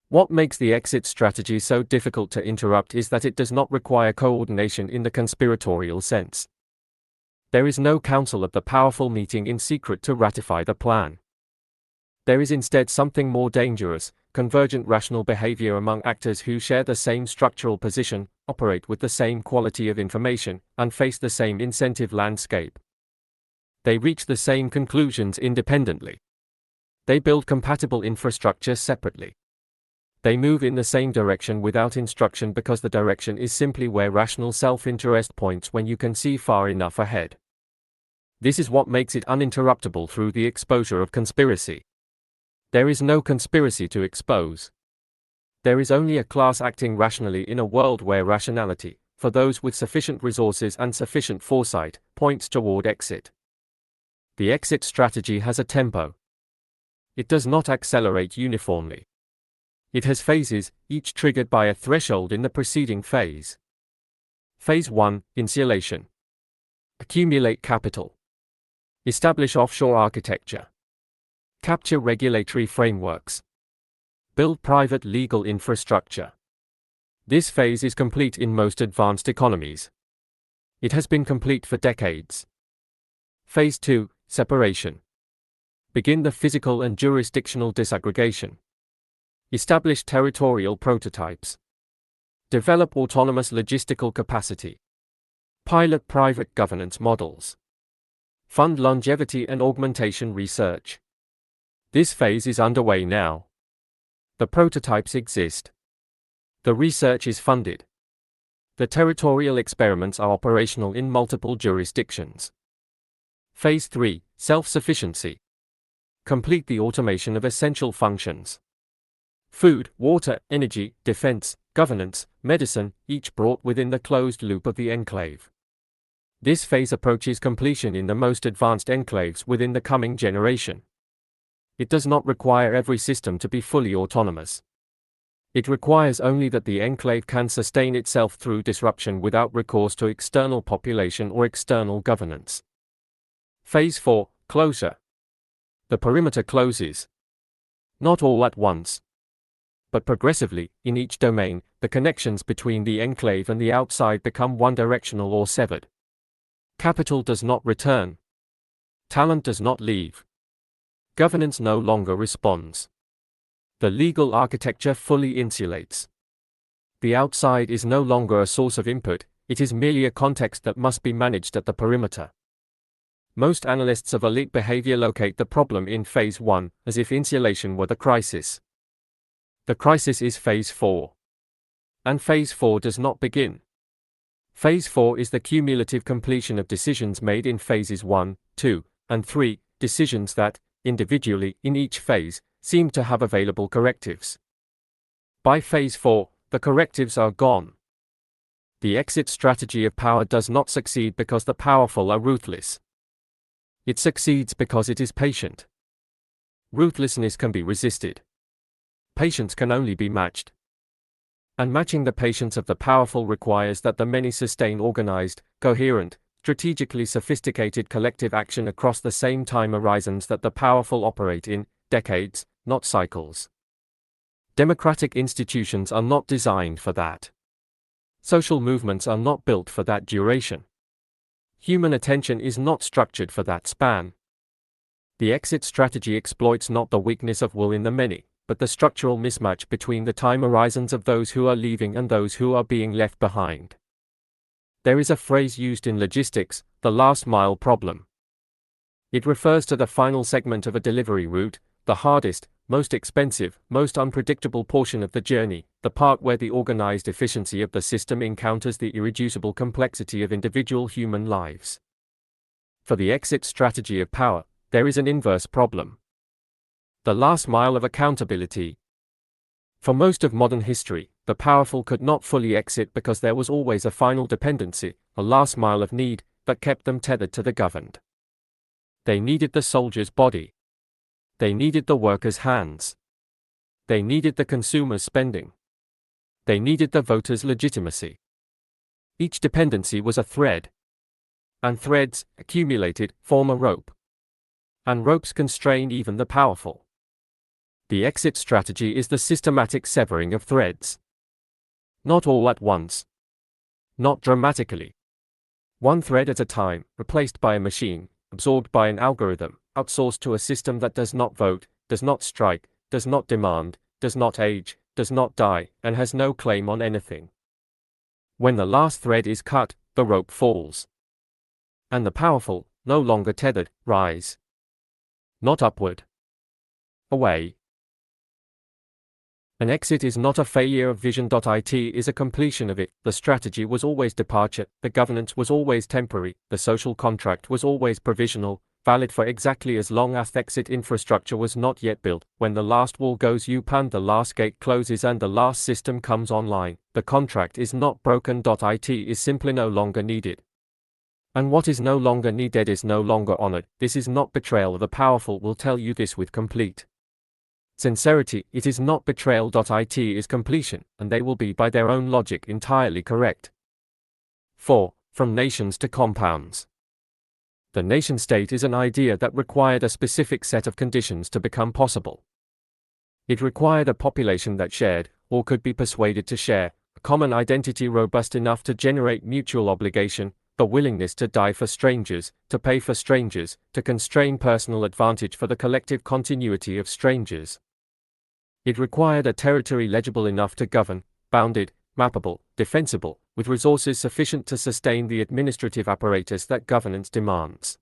What makes the exit strategy so difficult to interrupt is that it does not require coordination in the conspiratorial sense. There is no council of the powerful meeting in secret to ratify the plan. There is instead something more dangerous, convergent rational behavior among actors who share the same structural position, operate with the same quality of information, and face the same incentive landscape. They reach the same conclusions independently. They build compatible infrastructure separately. They move in the same direction without instruction because the direction is simply where rational self-interest points when you can see far enough ahead. This is what makes it uninterruptible through the exposure of conspiracy. There is no conspiracy to expose. There is only a class acting rationally in a world where rationality, for those with sufficient resources and sufficient foresight, points toward exit. The exit strategy has a tempo. It does not accelerate uniformly. It has phases, each triggered by a threshold in the preceding phase. Phase 1, insulation. Accumulate capital. Establish offshore architecture. Capture regulatory frameworks. Build private legal infrastructure. This phase is complete in most advanced economies. It has been complete for decades. Phase 2, separation. Begin the physical and jurisdictional disaggregation. Establish territorial prototypes. Develop autonomous logistical capacity. Pilot private governance models. Fund longevity and augmentation research. This phase is underway now. The prototypes exist. The research is funded. The territorial experiments are operational in multiple jurisdictions. Phase 3, self-sufficiency. Complete the automation of essential functions. Food, water, energy, defense, governance, medicine, each brought within the closed loop of the enclave. This phase approaches completion in the most advanced enclaves within the coming generation. It does not require every system to be fully autonomous. It requires only that the enclave can sustain itself through disruption without recourse to external population or external governance. Phase 4, closure. The perimeter closes. Not all at once, but progressively, in each domain, the connections between the enclave and the outside become one-directional or severed. Capital does not return. Talent does not leave. Governance no longer responds. The legal architecture fully insulates. The outside is no longer a source of input, it is merely a context that must be managed at the perimeter. Most analysts of elite behavior locate the problem in phase 1, as if insulation were the crisis. The crisis is phase 4. And phase 4 does not begin. Phase 4 is the cumulative completion of decisions made in phases 1, 2, and 3, decisions that, individually, in each phase, seem to have available correctives. By phase 4, the correctives are gone. The exit strategy of power does not succeed because the powerful are ruthless. It succeeds because it is patient. Ruthlessness can be resisted. Patience can only be matched. And matching the patience of the powerful requires that the many sustain organized, coherent, strategically sophisticated collective action across the same time horizons that the powerful operate in, decades, not cycles. Democratic institutions are not designed for that. Social movements are not built for that duration. Human attention is not structured for that span. The exit strategy exploits not the weakness of will in the many, but the structural mismatch between the time horizons of those who are leaving and those who are being left behind. There is a phrase used in logistics, the last mile problem. It refers to the final segment of a delivery route, the hardest, most expensive, most unpredictable portion of the journey, the part where the organized efficiency of the system encounters the irreducible complexity of individual human lives. For the exit strategy of power, there is an inverse problem. The last mile of accountability. For most of modern history, the powerful could not fully exit because there was always a final dependency, a last mile of need, that kept them tethered to the governed. They needed the soldier's body. They needed the worker's hands. They needed the consumer's spending. They needed the voter's legitimacy. Each dependency was a thread. And threads, accumulated, form a rope. And ropes constrain even the powerful. The exit strategy is the systematic severing of threads. Not all at once. Not dramatically. One thread at a time, replaced by a machine, absorbed by an algorithm, outsourced to a system that does not vote, does not strike, does not demand, does not age, does not die, and has no claim on anything. When the last thread is cut, the rope falls. And the powerful, no longer tethered, rise. Not upward. Away. An exit is not a failure of vision.It is a completion of it. The strategy was always departure, the governance was always temporary, the social contract was always provisional, valid for exactly as long as the exit infrastructure was not yet built. When the last wall goes up and the last gate closes and the last system comes online, the contract is not broken.It is simply no longer needed. And what is no longer needed is no longer honored. This is not betrayal. The powerful will tell you this with complete sincerity. It is not betrayal.It is completion, and they will be by their own logic entirely correct. 4. From nations to compounds. The nation-state is an idea that required a specific set of conditions to become possible. It required a population that shared, or could be persuaded to share, a common identity robust enough to generate mutual obligation, the willingness to die for strangers, to pay for strangers, to constrain personal advantage for the collective continuity of strangers. It required a territory legible enough to govern, bounded, mappable, defensible, with resources sufficient to sustain the administrative apparatus that governance demands.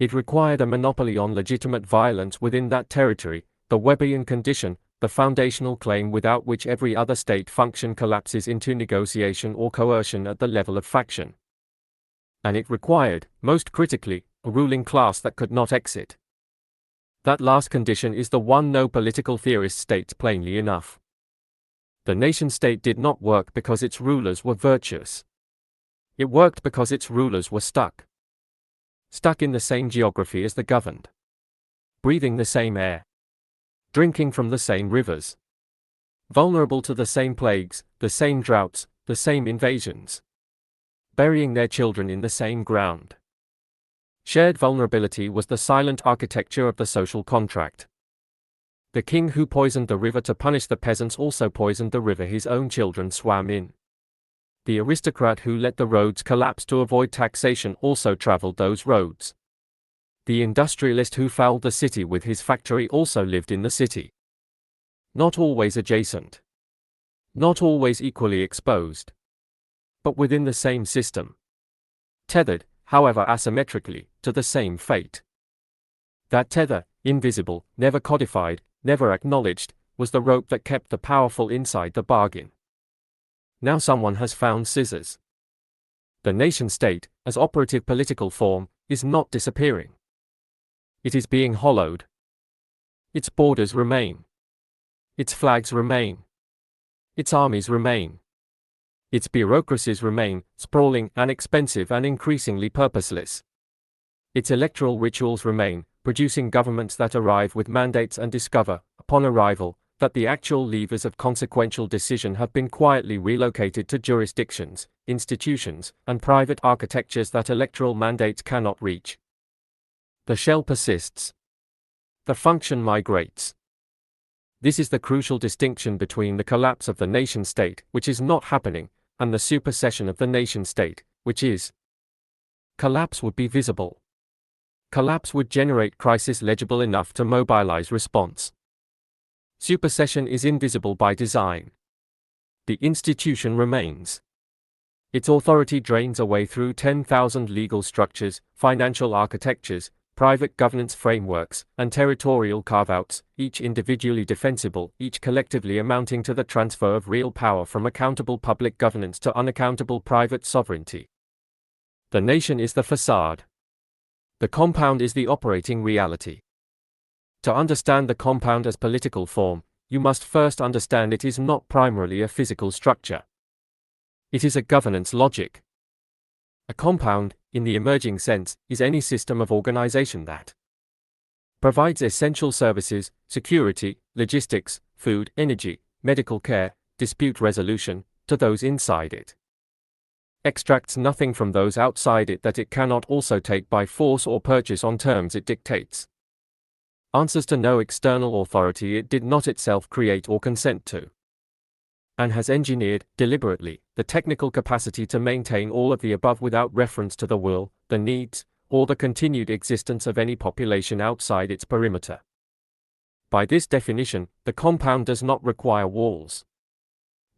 It required a monopoly on legitimate violence within that territory, the Webbian condition, the foundational claim without which every other state function collapses into negotiation or coercion at the level of faction. And it required, most critically, a ruling class that could not exit. That last condition is the one no political theorist states plainly enough. The nation-state did not work because its rulers were virtuous. It worked because its rulers were stuck. Stuck in the same geography as the governed. Breathing the same air. Drinking from the same rivers. Vulnerable to the same plagues, the same droughts, the same invasions. Burying their children in the same ground. Shared vulnerability was the silent architecture of the social contract. The king who poisoned the river to punish the peasants also poisoned the river his own children swam in. The aristocrat who let the roads collapse to avoid taxation also traveled those roads. The industrialist who fouled the city with his factory also lived in the city. Not always adjacent. Not always equally exposed. But within the same system. Tethered, however asymmetrically, to the same fate. That tether, invisible, never codified, never acknowledged, was the rope that kept the powerful inside the bargain. Now someone has found scissors. The nation-state, as operative political form, is not disappearing. It is being hollowed. Its borders remain. Its flags remain. Its armies remain. Its bureaucracies remain, sprawling and expensive and increasingly purposeless. Its electoral rituals remain, producing governments that arrive with mandates and discover, upon arrival, that the actual levers of consequential decision have been quietly relocated to jurisdictions, institutions, and private architectures that electoral mandates cannot reach. The shell persists. The function migrates. This is the crucial distinction between the collapse of the nation-state, which is not happening, and the supersession of the nation-state, which is. collapse would be visible. Collapse would generate crisis legible enough to mobilize response. Supersession is invisible by design. The institution remains. Its authority drains away through 10,000 legal structures, financial architectures, private governance frameworks, and territorial carve-outs, each individually defensible, each collectively amounting to the transfer of real power from accountable public governance to unaccountable private sovereignty. The nation is the facade. The compound is the operating reality. To understand the compound as political form, you must first understand it is not primarily a physical structure. It is a governance logic. A compound, in the emerging sense, is any system of organization that provides essential services, security, logistics, food, energy, medical care, dispute resolution, to those inside it. Extracts nothing from those outside it that it cannot also take by force or purchase on terms it dictates. Answers to no external authority it did not itself create or consent to. And has engineered, deliberately, the technical capacity to maintain all of the above without reference to the will, the needs, or the continued existence of any population outside its perimeter. By this definition, the compound does not require walls,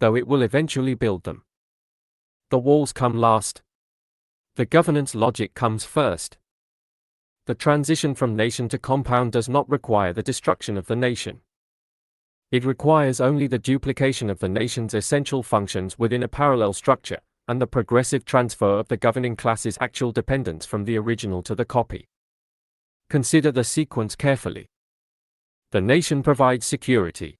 though it will eventually build them. The walls come last. The governance logic comes first. The transition from nation to compound does not require the destruction of the nation. It requires only the duplication of the nation's essential functions within a parallel structure, and the progressive transfer of the governing class's actual dependence from the original to the copy. Consider the sequence carefully. The nation provides security.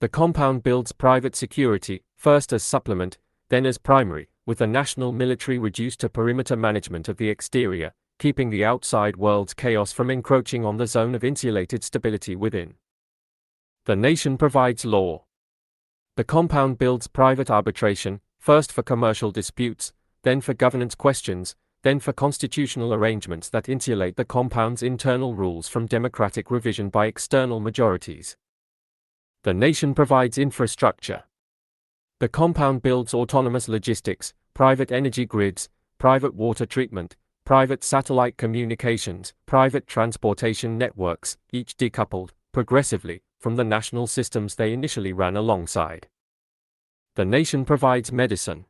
The compound builds private security, first as supplement, then as primary, with the national military reduced to perimeter management of the exterior, keeping the outside world's chaos from encroaching on the zone of insulated stability within. The nation provides law. The compound builds private arbitration, first for commercial disputes, then for governance questions, then for constitutional arrangements that insulate the compound's internal rules from democratic revision by external majorities. The nation provides infrastructure. The compound builds autonomous logistics, private energy grids, private water treatment, private satellite communications, private transportation networks, each decoupled, progressively, from the national systems they initially ran alongside. The nation provides medicine.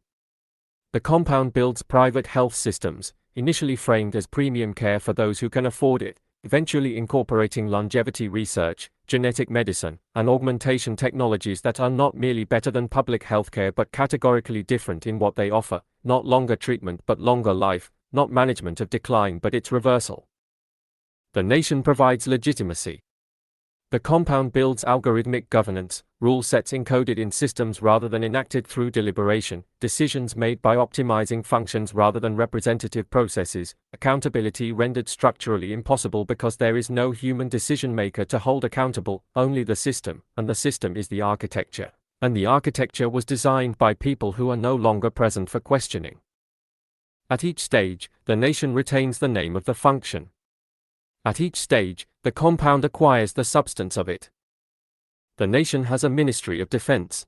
The compound builds private health systems, initially framed as premium care for those who can afford it, eventually incorporating longevity research, genetic medicine, and augmentation technologies that are not merely better than public healthcare but categorically different in what they offer, not longer treatment but longer life, not management of decline but its reversal. The nation provides legitimacy. The compound builds algorithmic governance, rule sets encoded in systems rather than enacted through deliberation, decisions made by optimizing functions rather than representative processes, accountability rendered structurally impossible because there is no human decision maker to hold accountable, only the system, and the system is the architecture, and the architecture was designed by people who are no longer present for questioning. At each stage, the nation retains the name of the function. At each stage, the compound acquires the substance of it. The nation has a Ministry of Defense.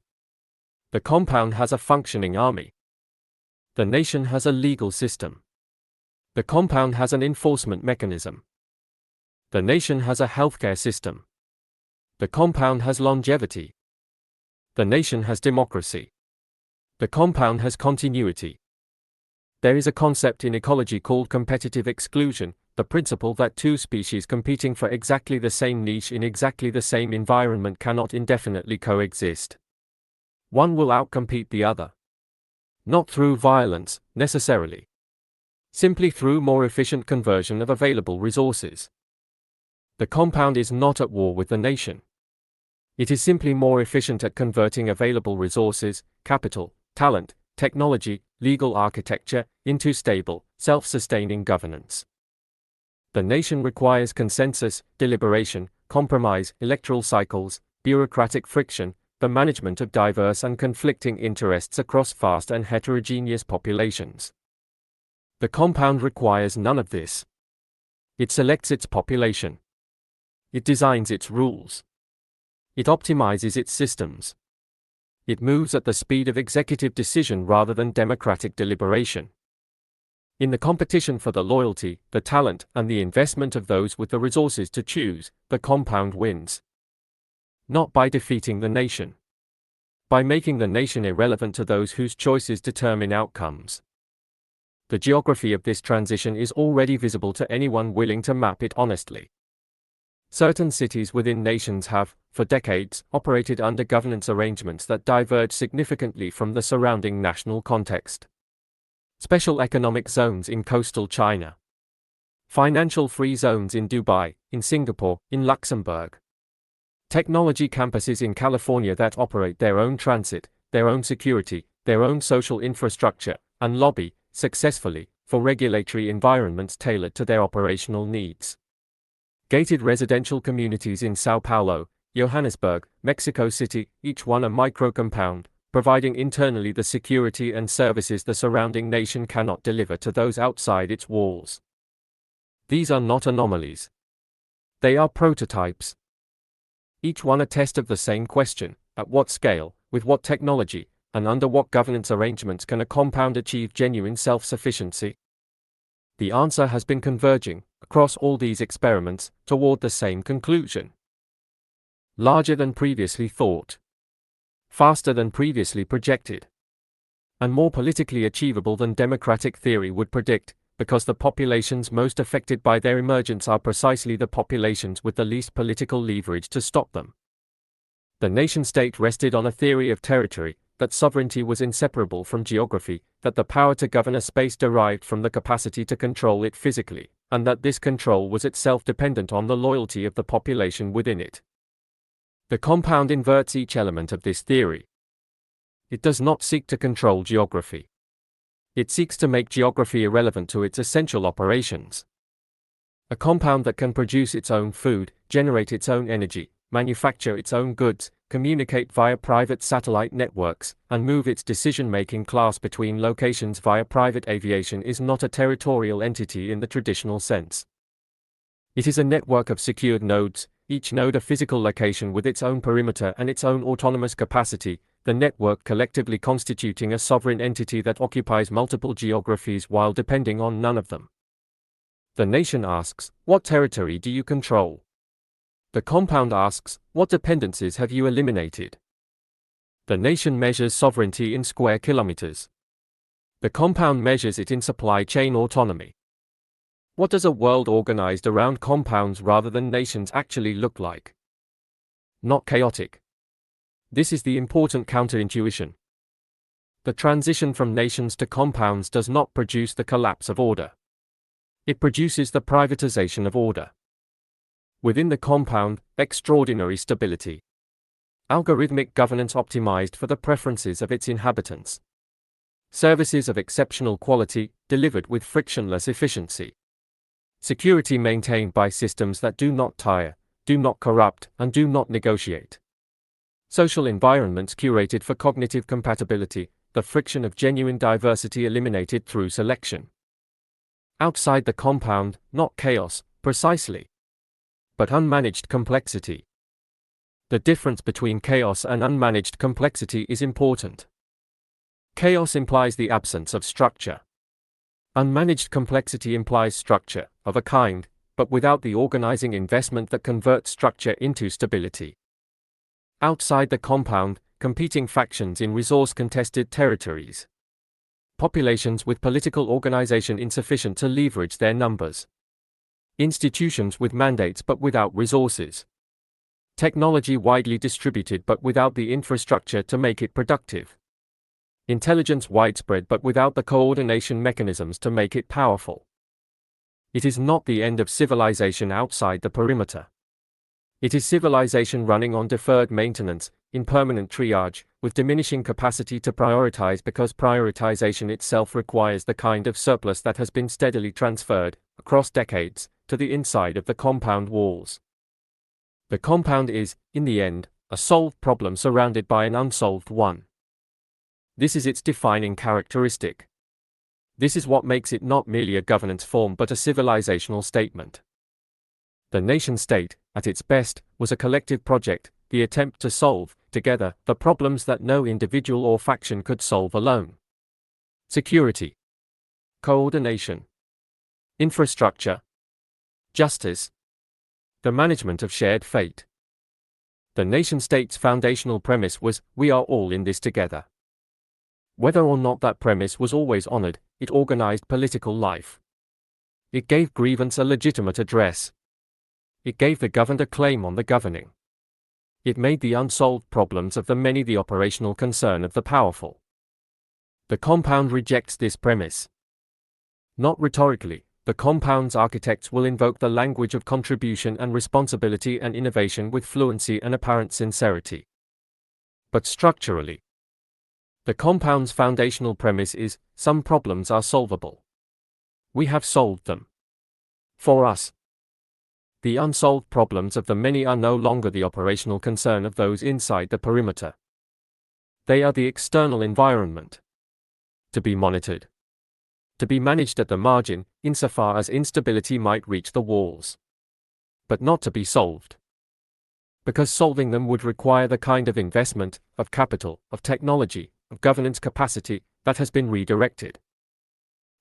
The compound has a functioning army. The nation has a legal system. The compound has an enforcement mechanism. The nation has a healthcare system. The compound has longevity. The nation has democracy. The compound has continuity. There is a concept in ecology called competitive exclusion, the principle that two species competing for exactly the same niche in exactly the same environment cannot indefinitely coexist. One will outcompete the other. Not through violence, necessarily. Simply through more efficient conversion of available resources. The compound is not at war with the nation. It is simply more efficient at converting available resources, capital, talent, technology, legal architecture, into stable, self-sustaining governance. The nation requires consensus, deliberation, compromise, electoral cycles, bureaucratic friction, the management of diverse and conflicting interests across vast and heterogeneous populations. The compound requires none of this. It selects its population. It designs its rules. It optimizes its systems. It moves at the speed of executive decision rather than democratic deliberation. In the competition for the loyalty, the talent, and the investment of those with the resources to choose, the compound wins. Not by defeating the nation. By making the nation irrelevant to those whose choices determine outcomes. The geography of this transition is already visible to anyone willing to map it honestly. Certain cities within nations have, for decades, operated under governance arrangements that diverge significantly from the surrounding national context. Special economic zones in coastal China. Financial free zones in Dubai, in Singapore, in Luxembourg. Technology campuses in California that operate their own transit, their own security, their own social infrastructure, and lobby, successfully, for regulatory environments tailored to their operational needs. Gated residential communities in Sao Paulo, Johannesburg, Mexico City, each one a micro-compound, providing internally the security and services the surrounding nation cannot deliver to those outside its walls. These are not anomalies. They are prototypes. Each one a test of the same question: at what scale, with what technology, and under what governance arrangements can a compound achieve genuine self-sufficiency? The answer has been converging, across all these experiments, toward the same conclusion. Larger than previously thought. Faster than previously projected. And more politically achievable than democratic theory would predict, because the populations most affected by their emergence are precisely the populations with the least political leverage to stop them. The nation-state rested on a theory of territory, that sovereignty was inseparable from geography, that the power to govern a space derived from the capacity to control it physically, and that this control was itself dependent on the loyalty of the population within it. The compound inverts each element of this theory. It does not seek to control geography. It seeks to make geography irrelevant to its essential operations. A compound that can produce its own food, generate its own energy, manufacture its own goods, communicate via private satellite networks, and move its decision-making class between locations via private aviation is not a territorial entity in the traditional sense. It is a network of secured nodes, each node a physical location with its own perimeter and its own autonomous capacity, the network collectively constituting a sovereign entity that occupies multiple geographies while depending on none of them. The nation asks, what territory do you control? The compound asks, what dependencies have you eliminated? The nation measures sovereignty in square kilometers. The compound measures it in supply chain autonomy. What does a world organized around compounds rather than nations actually look like? Not chaotic. This is the important counterintuition. The transition from nations to compounds does not produce the collapse of order. It produces the privatization of order. Within the compound, extraordinary stability. Algorithmic governance optimized for the preferences of its inhabitants. Services of exceptional quality, delivered with frictionless efficiency. Security maintained by systems that do not tire, do not corrupt, and do not negotiate. Social environments curated for cognitive compatibility, the friction of genuine diversity eliminated through selection. Outside the compound, not chaos, precisely, but unmanaged complexity. The difference between chaos and unmanaged complexity is important. Chaos implies the absence of structure. Unmanaged complexity implies structure, of a kind, but without the organizing investment that converts structure into stability. Outside the compound, competing factions in resource-contested territories. Populations with political organization insufficient to leverage their numbers. Institutions with mandates but without resources. Technology widely distributed but without the infrastructure to make it productive. Intelligence widespread but without the coordination mechanisms to make it powerful. It is not the end of civilization outside the perimeter. It is civilization running on deferred maintenance, in permanent triage, with diminishing capacity to prioritize because prioritization itself requires the kind of surplus that has been steadily transferred, across decades, to the inside of the compound walls. The compound is, in the end, a solved problem surrounded by an unsolved one. This is its defining characteristic. This is what makes it not merely a governance form but a civilizational statement. The nation-state, at its best, was a collective project, the attempt to solve, together, the problems that no individual or faction could solve alone. Security. coordination, infrastructure, justice, the management of shared fate. The nation-state's foundational premise was, we are all in this together. Whether or not that premise was always honored, it organized political life. It gave grievance a legitimate address. It gave the governed a claim on the governing. It made the unsolved problems of the many the operational concern of the powerful. The compound rejects this premise. Not rhetorically, the compound's architects will invoke the language of contribution and responsibility and innovation with fluency and apparent sincerity. But structurally, the compound's foundational premise is, some problems are solvable. We have solved them. For us, the unsolved problems of the many are no longer the operational concern of those inside the perimeter. They are the external environment, to be monitored, to be managed at the margin, insofar as instability might reach the walls, but not to be solved. Because solving them would require the kind of investment, of capital, of technology, of governance capacity, that has been redirected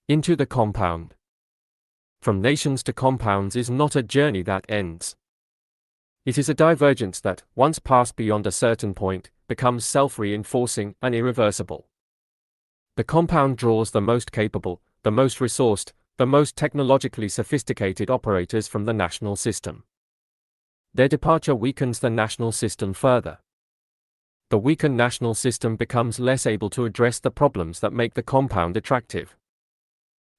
into the compound. From nations to compounds is not a journey that ends. It is a divergence that, once passed beyond a certain point, becomes self-reinforcing and irreversible. The compound draws the most capable, the most resourced, the most technologically sophisticated operators from the national system. Their departure weakens the national system further. The weakened national system becomes less able to address the problems that make the compound attractive.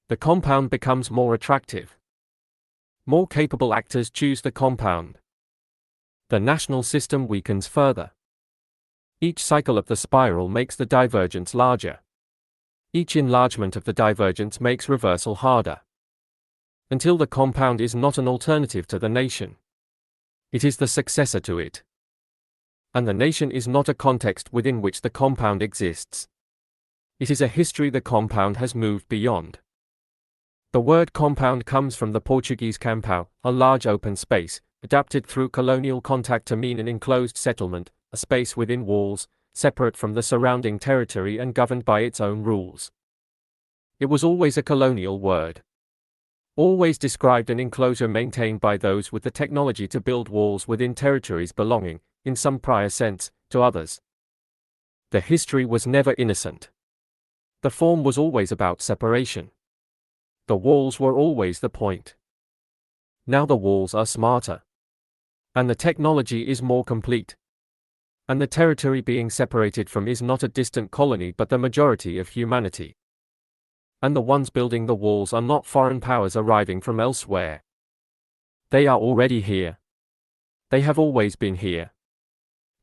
The compound becomes more attractive. More capable actors choose the compound. The national system weakens further. Each cycle of the spiral makes the divergence larger. Each enlargement of the divergence makes reversal harder. Until the compound is not an alternative to the nation. It is the successor to it. And the nation is not a context within which the compound exists. It is a history the compound has moved beyond. The word compound comes from the Portuguese campão, a large open space, adapted through colonial contact to mean an enclosed settlement, a space within walls, separate from the surrounding territory and governed by its own rules. It was always a colonial word. Always described an enclosure maintained by those with the technology to build walls within territories belonging, in some prior sense, to others. The history was never innocent. The form was always about separation. The walls were always the point. Now the walls are smarter. And the technology is more complete. And the territory being separated from is not a distant colony but the majority of humanity. And the ones building the walls are not foreign powers arriving from elsewhere. They are already here. They have always been here.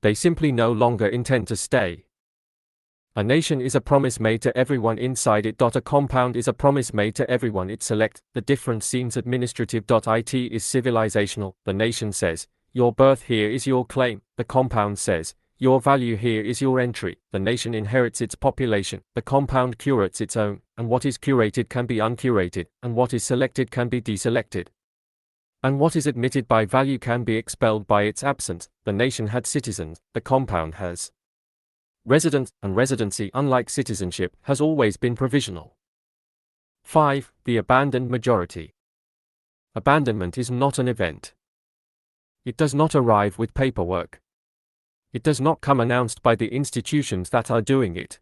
They simply no longer intend to stay. A nation is a promise made to everyone inside it. A compound is a promise made to everyone it select. The difference seems administrative.It is civilizational. The nation says, your birth here is your claim. The compound says, your value here is your entry. The nation inherits its population. The compound curates its own, and what is curated can be uncurated, and what is selected can be deselected. And what is admitted by value can be expelled by its absence. The nation had citizens, the compound has residence, and residency, unlike citizenship, has always been provisional. 5. The abandoned majority. Abandonment is not an event. It does not arrive with paperwork. It does not come announced by the institutions that are doing it.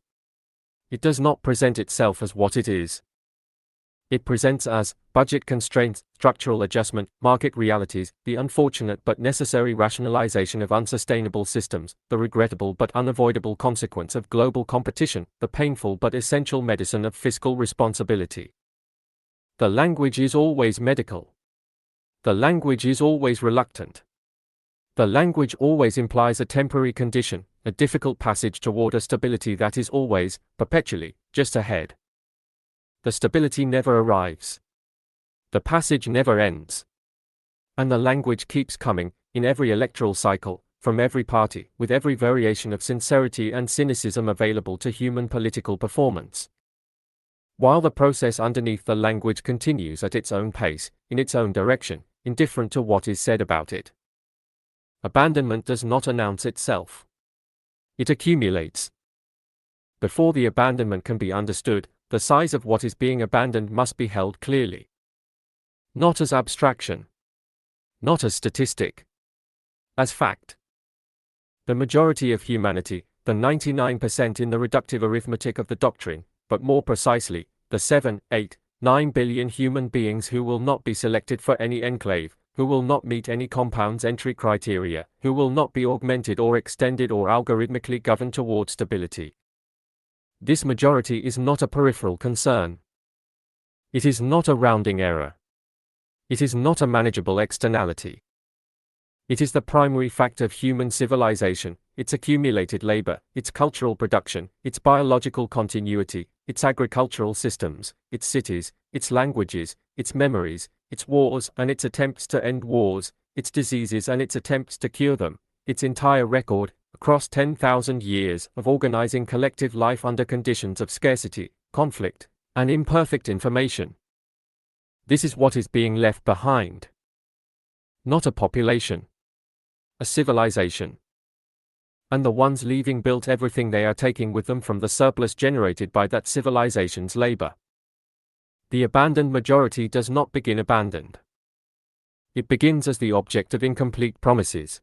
It does not present itself as what it is. It presents as budget constraints, structural adjustment, market realities, the unfortunate but necessary rationalization of unsustainable systems, the regrettable but unavoidable consequence of global competition, the painful but essential medicine of fiscal responsibility. The language is always medical. The language is always reluctant. The language always implies a temporary condition, a difficult passage toward a stability that is always, perpetually, just ahead. The stability never arrives. The passage never ends. And the language keeps coming, in every electoral cycle, from every party, with every variation of sincerity and cynicism available to human political performance. While the process underneath the language continues at its own pace, in its own direction, indifferent to what is said about it. Abandonment does not announce itself. It accumulates. Before the abandonment can be understood, the size of what is being abandoned must be held clearly. Not as abstraction. Not as statistic. As fact. The majority of humanity, the 99% in the reductive arithmetic of the doctrine, but more precisely, the 7, 8, 9 billion human beings who will not be selected for any enclave, who will not meet any compound's entry criteria, who will not be augmented or extended or algorithmically governed toward stability. This majority is not a peripheral concern. It is not a rounding error. It is not a manageable externality. It is the primary fact of human civilization, its accumulated labor, its cultural production, its biological continuity, its agricultural systems, its cities, its languages, its memories, its wars and its attempts to end wars, its diseases and its attempts to cure them, its entire record, across 10,000 years of organizing collective life under conditions of scarcity, conflict, and imperfect information. This is what is being left behind. Not a population. A civilization. And the ones leaving built everything they are taking with them from the surplus generated by that civilization's labor. The abandoned majority does not begin abandoned. It begins as the object of incomplete promises.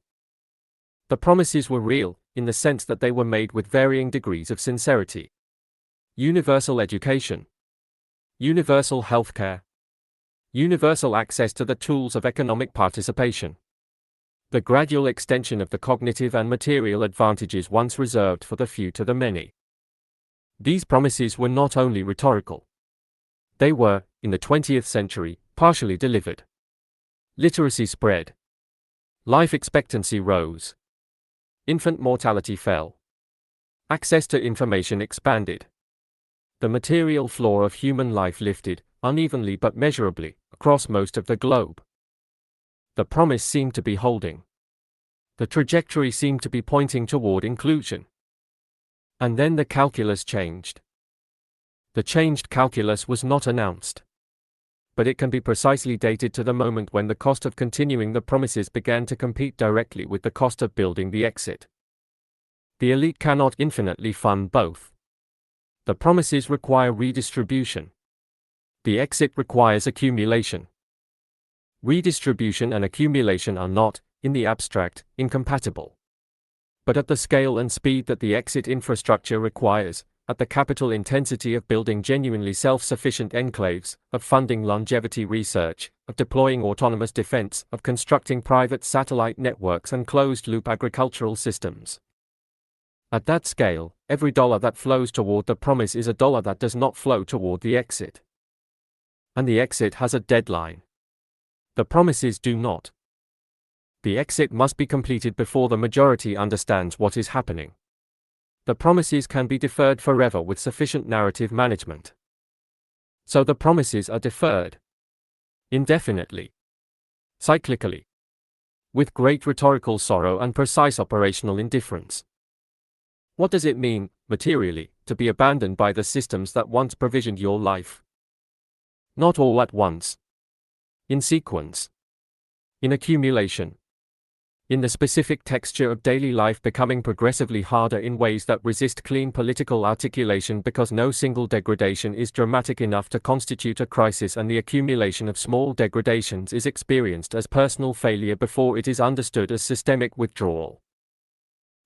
The promises were real, in the sense that they were made with varying degrees of sincerity. Universal education. Universal healthcare. Universal access to the tools of economic participation. The gradual extension of the cognitive and material advantages once reserved for the few to the many. These promises were not only rhetorical. They were, in the 20th century, partially delivered. Literacy spread. Life expectancy rose. Infant mortality fell. Access to information expanded. The material floor of human life lifted, unevenly but measurably, across most of the globe. The promise seemed to be holding. The trajectory seemed to be pointing toward inclusion. And then the calculus changed. The changed calculus was not announced. But it can be precisely dated to the moment when the cost of continuing the promises began to compete directly with the cost of building the exit. The elite cannot infinitely fund both. The promises require redistribution. The exit requires accumulation. Redistribution and accumulation are not, in the abstract, incompatible. But at the scale and speed that the exit infrastructure requires, at the capital intensity of building genuinely self-sufficient enclaves, of funding longevity research, of deploying autonomous defense, of constructing private satellite networks and closed-loop agricultural systems. At that scale, every dollar that flows toward the promise is a dollar that does not flow toward the exit. And the exit has a deadline. The promises do not. The exit must be completed before the majority understands what is happening. The promises can be deferred forever with sufficient narrative management. So the promises are deferred. Indefinitely. Cyclically. With great rhetorical sorrow and precise operational indifference. What does it mean, materially, to be abandoned by the systems that once provisioned your life? Not all at once. In sequence. In accumulation. In the specific texture of daily life becoming progressively harder in ways that resist clean political articulation because no single degradation is dramatic enough to constitute a crisis and the accumulation of small degradations is experienced as personal failure before it is understood as systemic withdrawal.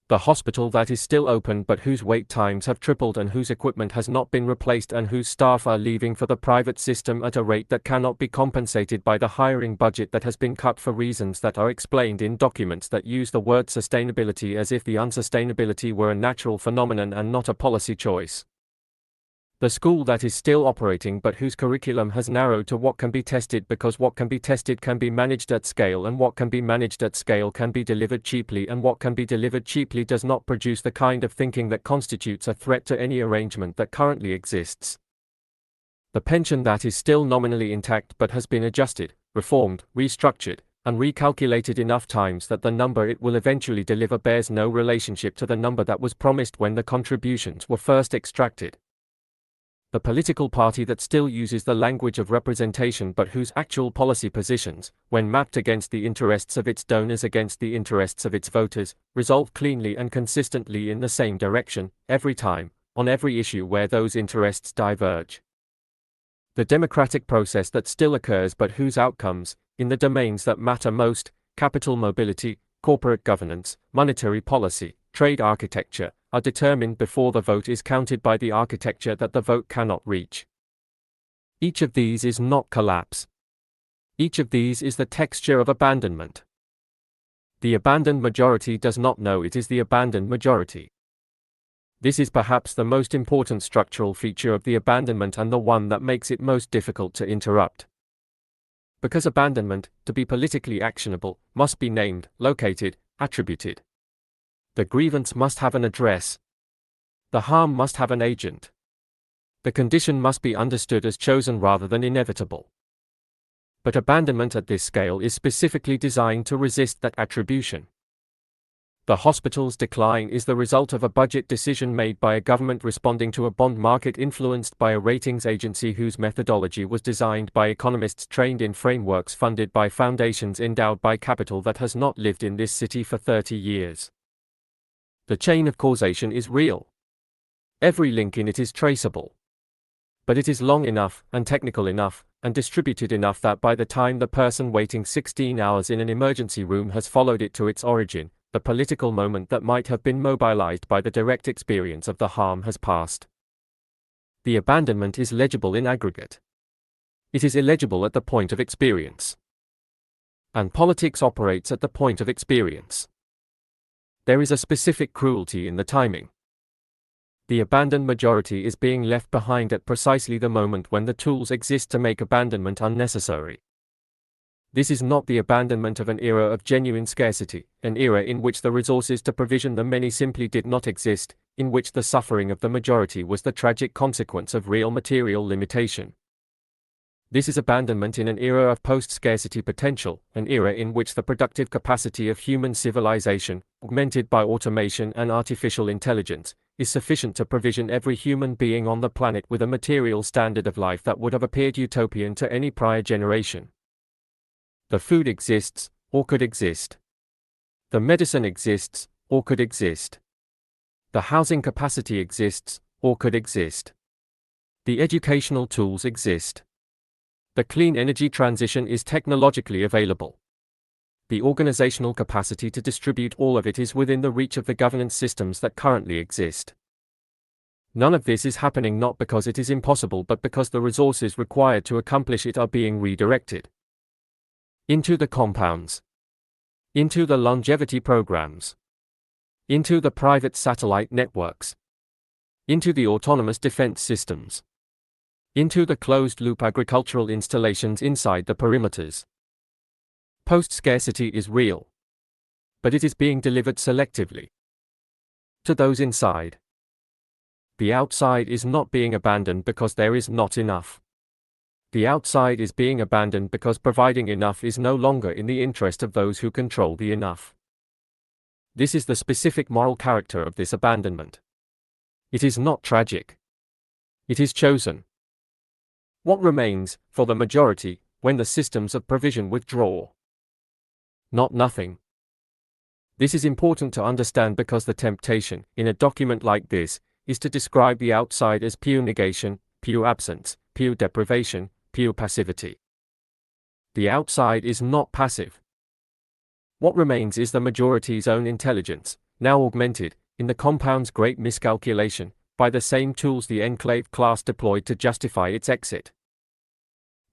The hospital that is still open but whose wait times have tripled and whose equipment has not been replaced and whose staff are leaving for the private system at a rate that cannot be compensated by the hiring budget that has been cut for reasons that are explained in documents that use the word sustainability as if the unsustainability were a natural phenomenon and not a policy choice. The school that is still operating but whose curriculum has narrowed to what can be tested because what can be tested can be managed at scale and what can be managed at scale can be delivered cheaply and what can be delivered cheaply does not produce the kind of thinking that constitutes a threat to any arrangement that currently exists. The pension that is still nominally intact but has been adjusted, reformed, restructured, and recalculated enough times that the number it will eventually deliver bears no relationship to the number that was promised when the contributions were first extracted. The political party that still uses the language of representation but whose actual policy positions, when mapped against the interests of its donors against the interests of its voters, resolve cleanly and consistently in the same direction, every time, on every issue where those interests diverge. The democratic process that still occurs but whose outcomes, in the domains that matter most, capital mobility, corporate governance, monetary policy, trade architecture, are determined before the vote is counted by the architecture that the vote cannot reach. Each of these is not collapse. Each of these is the texture of abandonment. The abandoned majority does not know it is the abandoned majority. This is perhaps the most important structural feature of the abandonment and the one that makes it most difficult to interrupt. Because abandonment, to be politically actionable, must be named, located, attributed. The grievance must have an address. The harm must have an agent. The condition must be understood as chosen rather than inevitable. But abandonment at this scale is specifically designed to resist that attribution. The hospital's decline is the result of a budget decision made by a government responding to a bond market influenced by a ratings agency whose methodology was designed by economists trained in frameworks funded by foundations endowed by capital that has not lived in this city for 30 years. The chain of causation is real. Every link in it is traceable. But it is long enough, and technical enough, and distributed enough that by the time the person waiting 16 hours in an emergency room has followed it to its origin, the political moment that might have been mobilized by the direct experience of the harm has passed. The abandonment is legible in aggregate. It is illegible at the point of experience. And politics operates at the point of experience. There is a specific cruelty in the timing. The abandoned majority is being left behind at precisely the moment when the tools exist to make abandonment unnecessary. This is not the abandonment of an era of genuine scarcity, an era in which the resources to provision the many simply did not exist, in which the suffering of the majority was the tragic consequence of real material limitation. This is abandonment in an era of post-scarcity potential, an era in which the productive capacity of human civilization, augmented by automation and artificial intelligence, is sufficient to provision every human being on the planet with a material standard of life that would have appeared utopian to any prior generation. The food exists, or could exist. The medicine exists, or could exist. The housing capacity exists, or could exist. The educational tools exist. The clean energy transition is technologically available. The organizational capacity to distribute all of it is within the reach of the governance systems that currently exist. None of this is happening not because it is impossible but because the resources required to accomplish it are being redirected. Into the compounds. Into the longevity programs. Into the private satellite networks. Into the autonomous defense systems. Into the closed-loop agricultural installations inside the perimeters. Post-scarcity is real. But it is being delivered selectively. To those inside. The outside is not being abandoned because there is not enough. The outside is being abandoned because providing enough is no longer in the interest of those who control the enough. This is the specific moral character of this abandonment. It is not tragic. It is chosen. What remains, for the majority, when the systems of provision withdraw? Not nothing. This is important to understand because the temptation, in a document like this, is to describe the outside as pure negation, pure absence, pure deprivation, pure passivity. The outside is not passive. What remains is the majority's own intelligence, now augmented, in the compound's great miscalculation, by the same tools the enclave class deployed to justify its exit.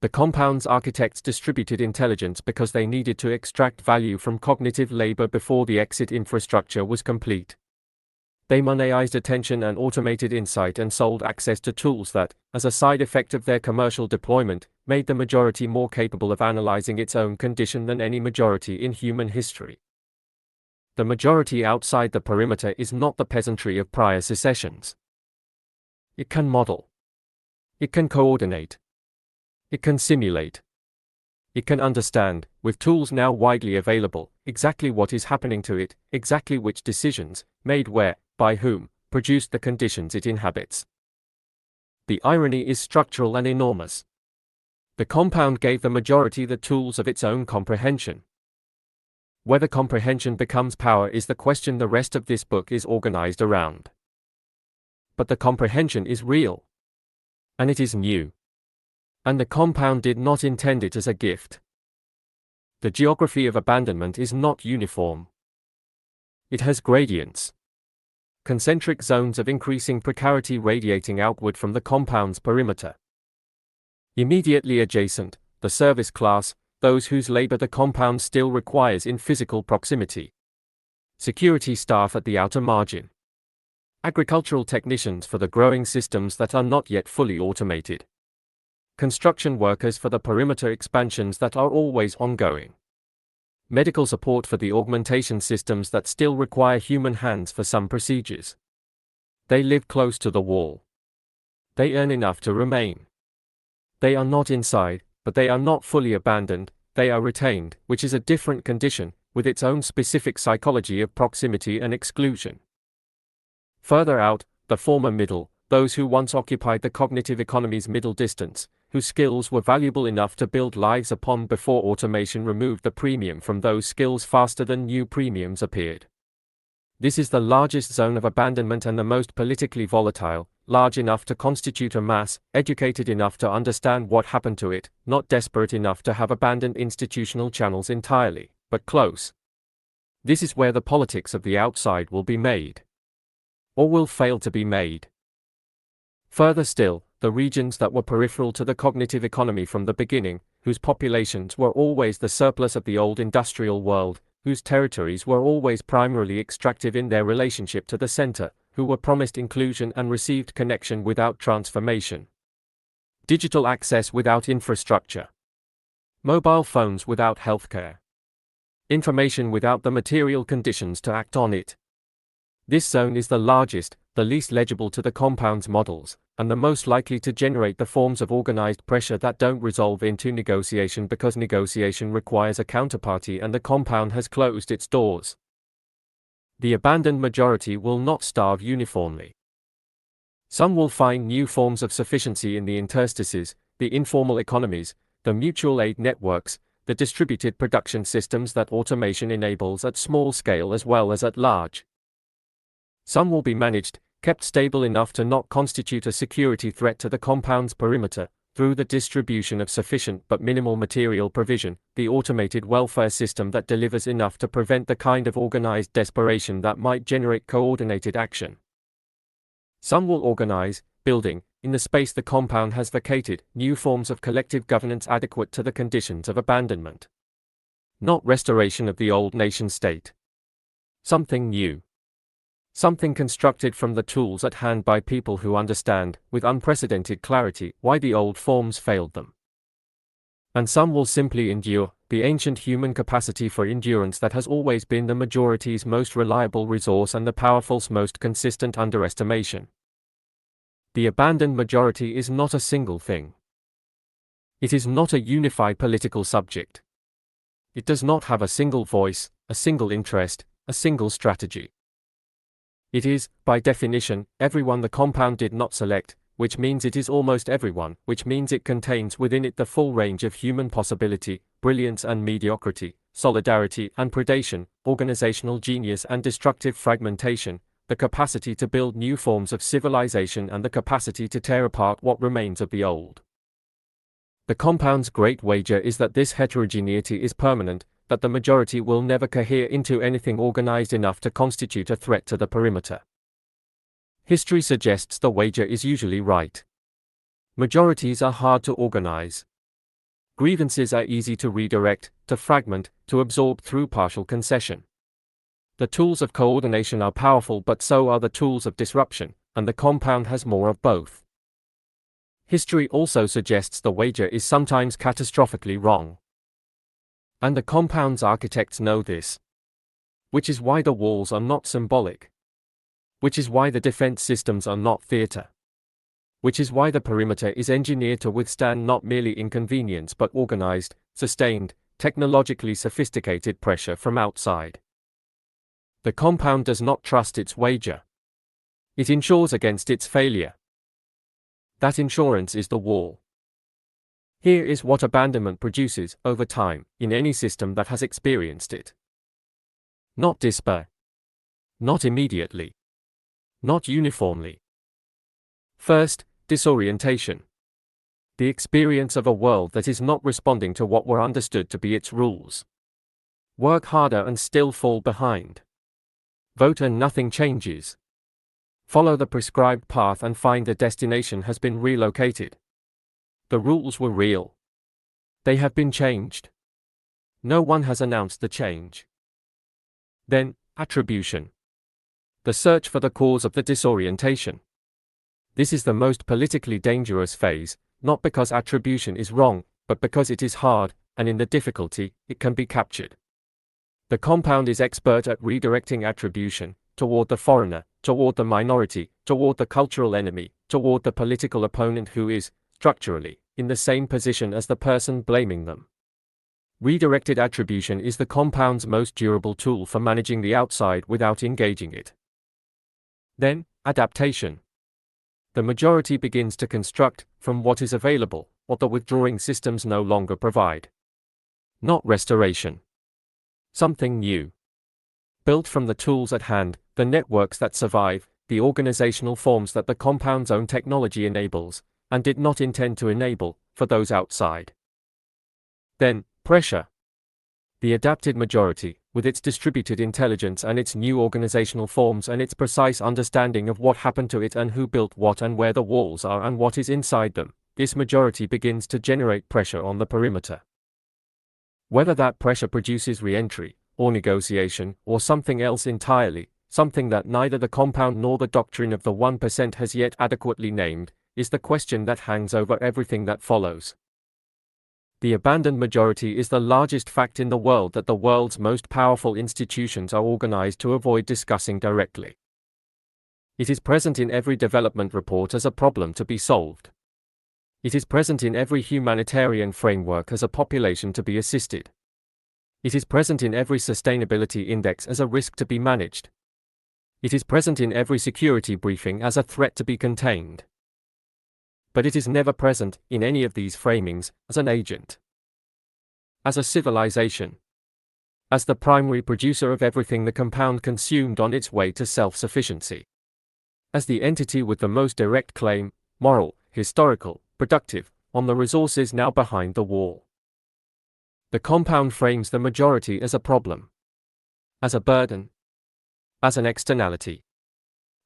The compound's architects distributed intelligence because they needed to extract value from cognitive labor before the exit infrastructure was complete. They monetized attention and automated insight and sold access to tools that, as a side effect of their commercial deployment, made the majority more capable of analyzing its own condition than any majority in human history. The majority outside the perimeter is not the peasantry of prior secessions. It can model. It can coordinate. It can simulate. It can understand, with tools now widely available, exactly what is happening to it, exactly which decisions, made where, by whom, produced the conditions it inhabits. The irony is structural and enormous. The compound gave the majority the tools of its own comprehension. Whether comprehension becomes power is the question the rest of this book is organized around. But the comprehension is real. And it is new. And the compound did not intend it as a gift. The geography of abandonment is not uniform. It has gradients. Concentric zones of increasing precarity radiating outward from the compound's perimeter. Immediately adjacent, the service class, those whose labor the compound still requires in physical proximity. Security staff at the outer margin. Agricultural technicians for the growing systems that are not yet fully automated. Construction workers for the perimeter expansions that are always ongoing. Medical support for the augmentation systems that still require human hands for some procedures. They live close to the wall. They earn enough to remain. They are not inside, but they are not fully abandoned, they are retained, which is a different condition, with its own specific psychology of proximity and exclusion. Further out, the former middle, those who once occupied the cognitive economy's middle distance, whose skills were valuable enough to build lives upon before automation removed the premium from those skills faster than new premiums appeared. This is the largest zone of abandonment and the most politically volatile, large enough to constitute a mass, educated enough to understand what happened to it, not desperate enough to have abandoned institutional channels entirely, but close. This is where the politics of the outside will be made. Or will fail to be made. Further still, the regions that were peripheral to the cognitive economy from the beginning, whose populations were always the surplus of the old industrial world, whose territories were always primarily extractive in their relationship to the center, who were promised inclusion and received connection without transformation. Digital access without infrastructure. Mobile phones without healthcare. Information without the material conditions to act on it. This zone is the largest, the least legible to the compound's models, and the most likely to generate the forms of organized pressure that don't resolve into negotiation because negotiation requires a counterparty and the compound has closed its doors. The abandoned majority will not starve uniformly. Some will find new forms of sufficiency in the interstices, the informal economies, the mutual aid networks, the distributed production systems that automation enables at small scale as well as at large. Some will be managed, kept stable enough to not constitute a security threat to the compound's perimeter, through the distribution of sufficient but minimal material provision, the automated welfare system that delivers enough to prevent the kind of organized desperation that might generate coordinated action. Some will organize, building, in the space the compound has vacated, new forms of collective governance adequate to the conditions of abandonment. Not restoration of the old nation-state. Something new. Something constructed from the tools at hand by people who understand, with unprecedented clarity, why the old forms failed them. And some will simply endure, the ancient human capacity for endurance that has always been the majority's most reliable resource and the powerful's most consistent underestimation. The abandoned majority is not a single thing. It is not a unified political subject. It does not have a single voice, a single interest, a single strategy. It is, by definition, everyone the compound did not select, which means it is almost everyone, which means it contains within it the full range of human possibility, brilliance and mediocrity, solidarity and predation, organizational genius and destructive fragmentation, the capacity to build new forms of civilization and the capacity to tear apart what remains of the old. The compound's great wager is that this heterogeneity is permanent, that the majority will never cohere into anything organized enough to constitute a threat to the perimeter. History suggests the wager is usually right. Majorities are hard to organize. Grievances are easy to redirect, to fragment, to absorb through partial concession. The tools of coordination are powerful, but so are the tools of disruption, and the compound has more of both. History also suggests the wager is sometimes catastrophically wrong. And the compound's architects know this. Which is why the walls are not symbolic. Which is why the defense systems are not theater. Which is why the perimeter is engineered to withstand not merely inconvenience but organized, sustained, technologically sophisticated pressure from outside. The compound does not trust its wager. It insures against its failure. That insurance is the wall. Here is what abandonment produces, over time, in any system that has experienced it. Not despair. Not immediately. Not uniformly. First, disorientation. The experience of a world that is not responding to what were understood to be its rules. Work harder and still fall behind. Vote and nothing changes. Follow the prescribed path and find the destination has been relocated. The rules were real. They have been changed. No one has announced the change. Then, attribution. The search for the cause of the disorientation. This is the most politically dangerous phase, not because attribution is wrong, but because it is hard, and in the difficulty, it can be captured. The compound is expert at redirecting attribution, toward the foreigner, toward the minority, toward the cultural enemy, toward the political opponent who is, structurally, in the same position as the person blaming them. Redirected attribution is the compound's most durable tool for managing the outside without engaging it. Then, adaptation. The majority begins to construct, from what is available, what the withdrawing systems no longer provide. Not restoration. Something new. Built from the tools at hand, the networks that survive, the organizational forms that the compound's own technology enables, and did not intend to enable, for those outside. Then, pressure. The adapted majority, with its distributed intelligence and its new organizational forms and its precise understanding of what happened to it and who built what and where the walls are and what is inside them, this majority begins to generate pressure on the perimeter. Whether that pressure produces re-entry, or negotiation, or something else entirely, something that neither the compound nor the doctrine of the 1% has yet adequately named, is the question that hangs over everything that follows. The abandoned majority is the largest fact in the world that the world's most powerful institutions are organized to avoid discussing directly. It is present in every development report as a problem to be solved. It is present in every humanitarian framework as a population to be assisted. It is present in every sustainability index as a risk to be managed. It is present in every security briefing as a threat to be contained. But it is never present, in any of these framings, as an agent. As a civilization. As the primary producer of everything the compound consumed on its way to self-sufficiency. As the entity with the most direct claim, moral, historical, productive, on the resources now behind the wall. The compound frames the majority as a problem. As a burden. As an externality.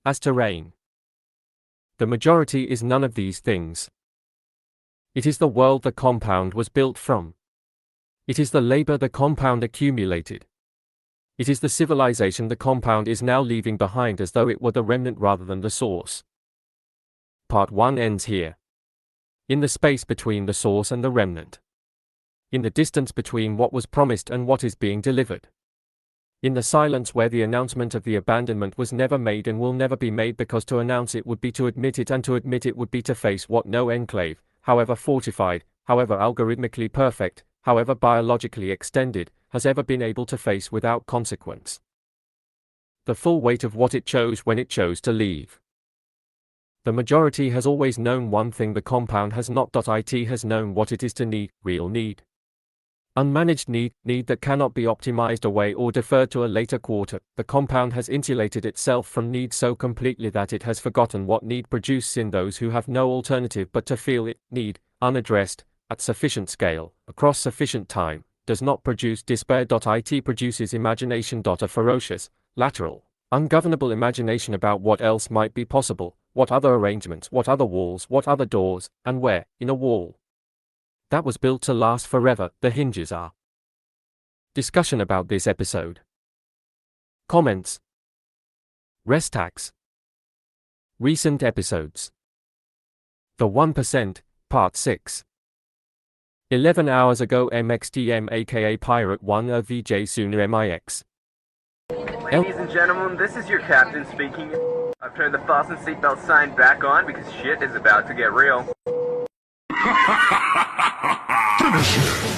As terrain. The majority is none of these things. It is the world the compound was built from. It is the labor the compound accumulated. It is the civilization the compound is now leaving behind as though it were the remnant rather than the source. Part 1 ends here. In the space between the source and the remnant. In the distance between what was promised and what is being delivered. In the silence where the announcement of the abandonment was never made and will never be made because to announce it would be to admit it and to admit it would be to face what no enclave, however fortified, however algorithmically perfect, however biologically extended, has ever been able to face without consequence. The full weight of what it chose when it chose to leave. The majority has always known one thing the compound has not.It has known what it is to need, real need. Unmanaged need that cannot be optimized away or deferred to a later quarter. The compound has insulated itself from need so completely that it has forgotten what need produces in those who have no alternative but to feel it. Need, unaddressed, at sufficient scale, across sufficient time, does not produce despair.It produces imagination. A ferocious, lateral, ungovernable imagination about what else might be possible, what other arrangements, what other walls, what other doors, and where, in a wall that was built to last forever, the hinges are. Discussion about this episode. Comments. Restax. Recent episodes. The 1%, Part 6. 11 hours ago MXTM aka Pirate 1 of VJ Sooner MIX. Ladies and gentlemen, this is your captain speaking. I've turned the fasten seatbelt sign back on because shit is about to get real. Finish him!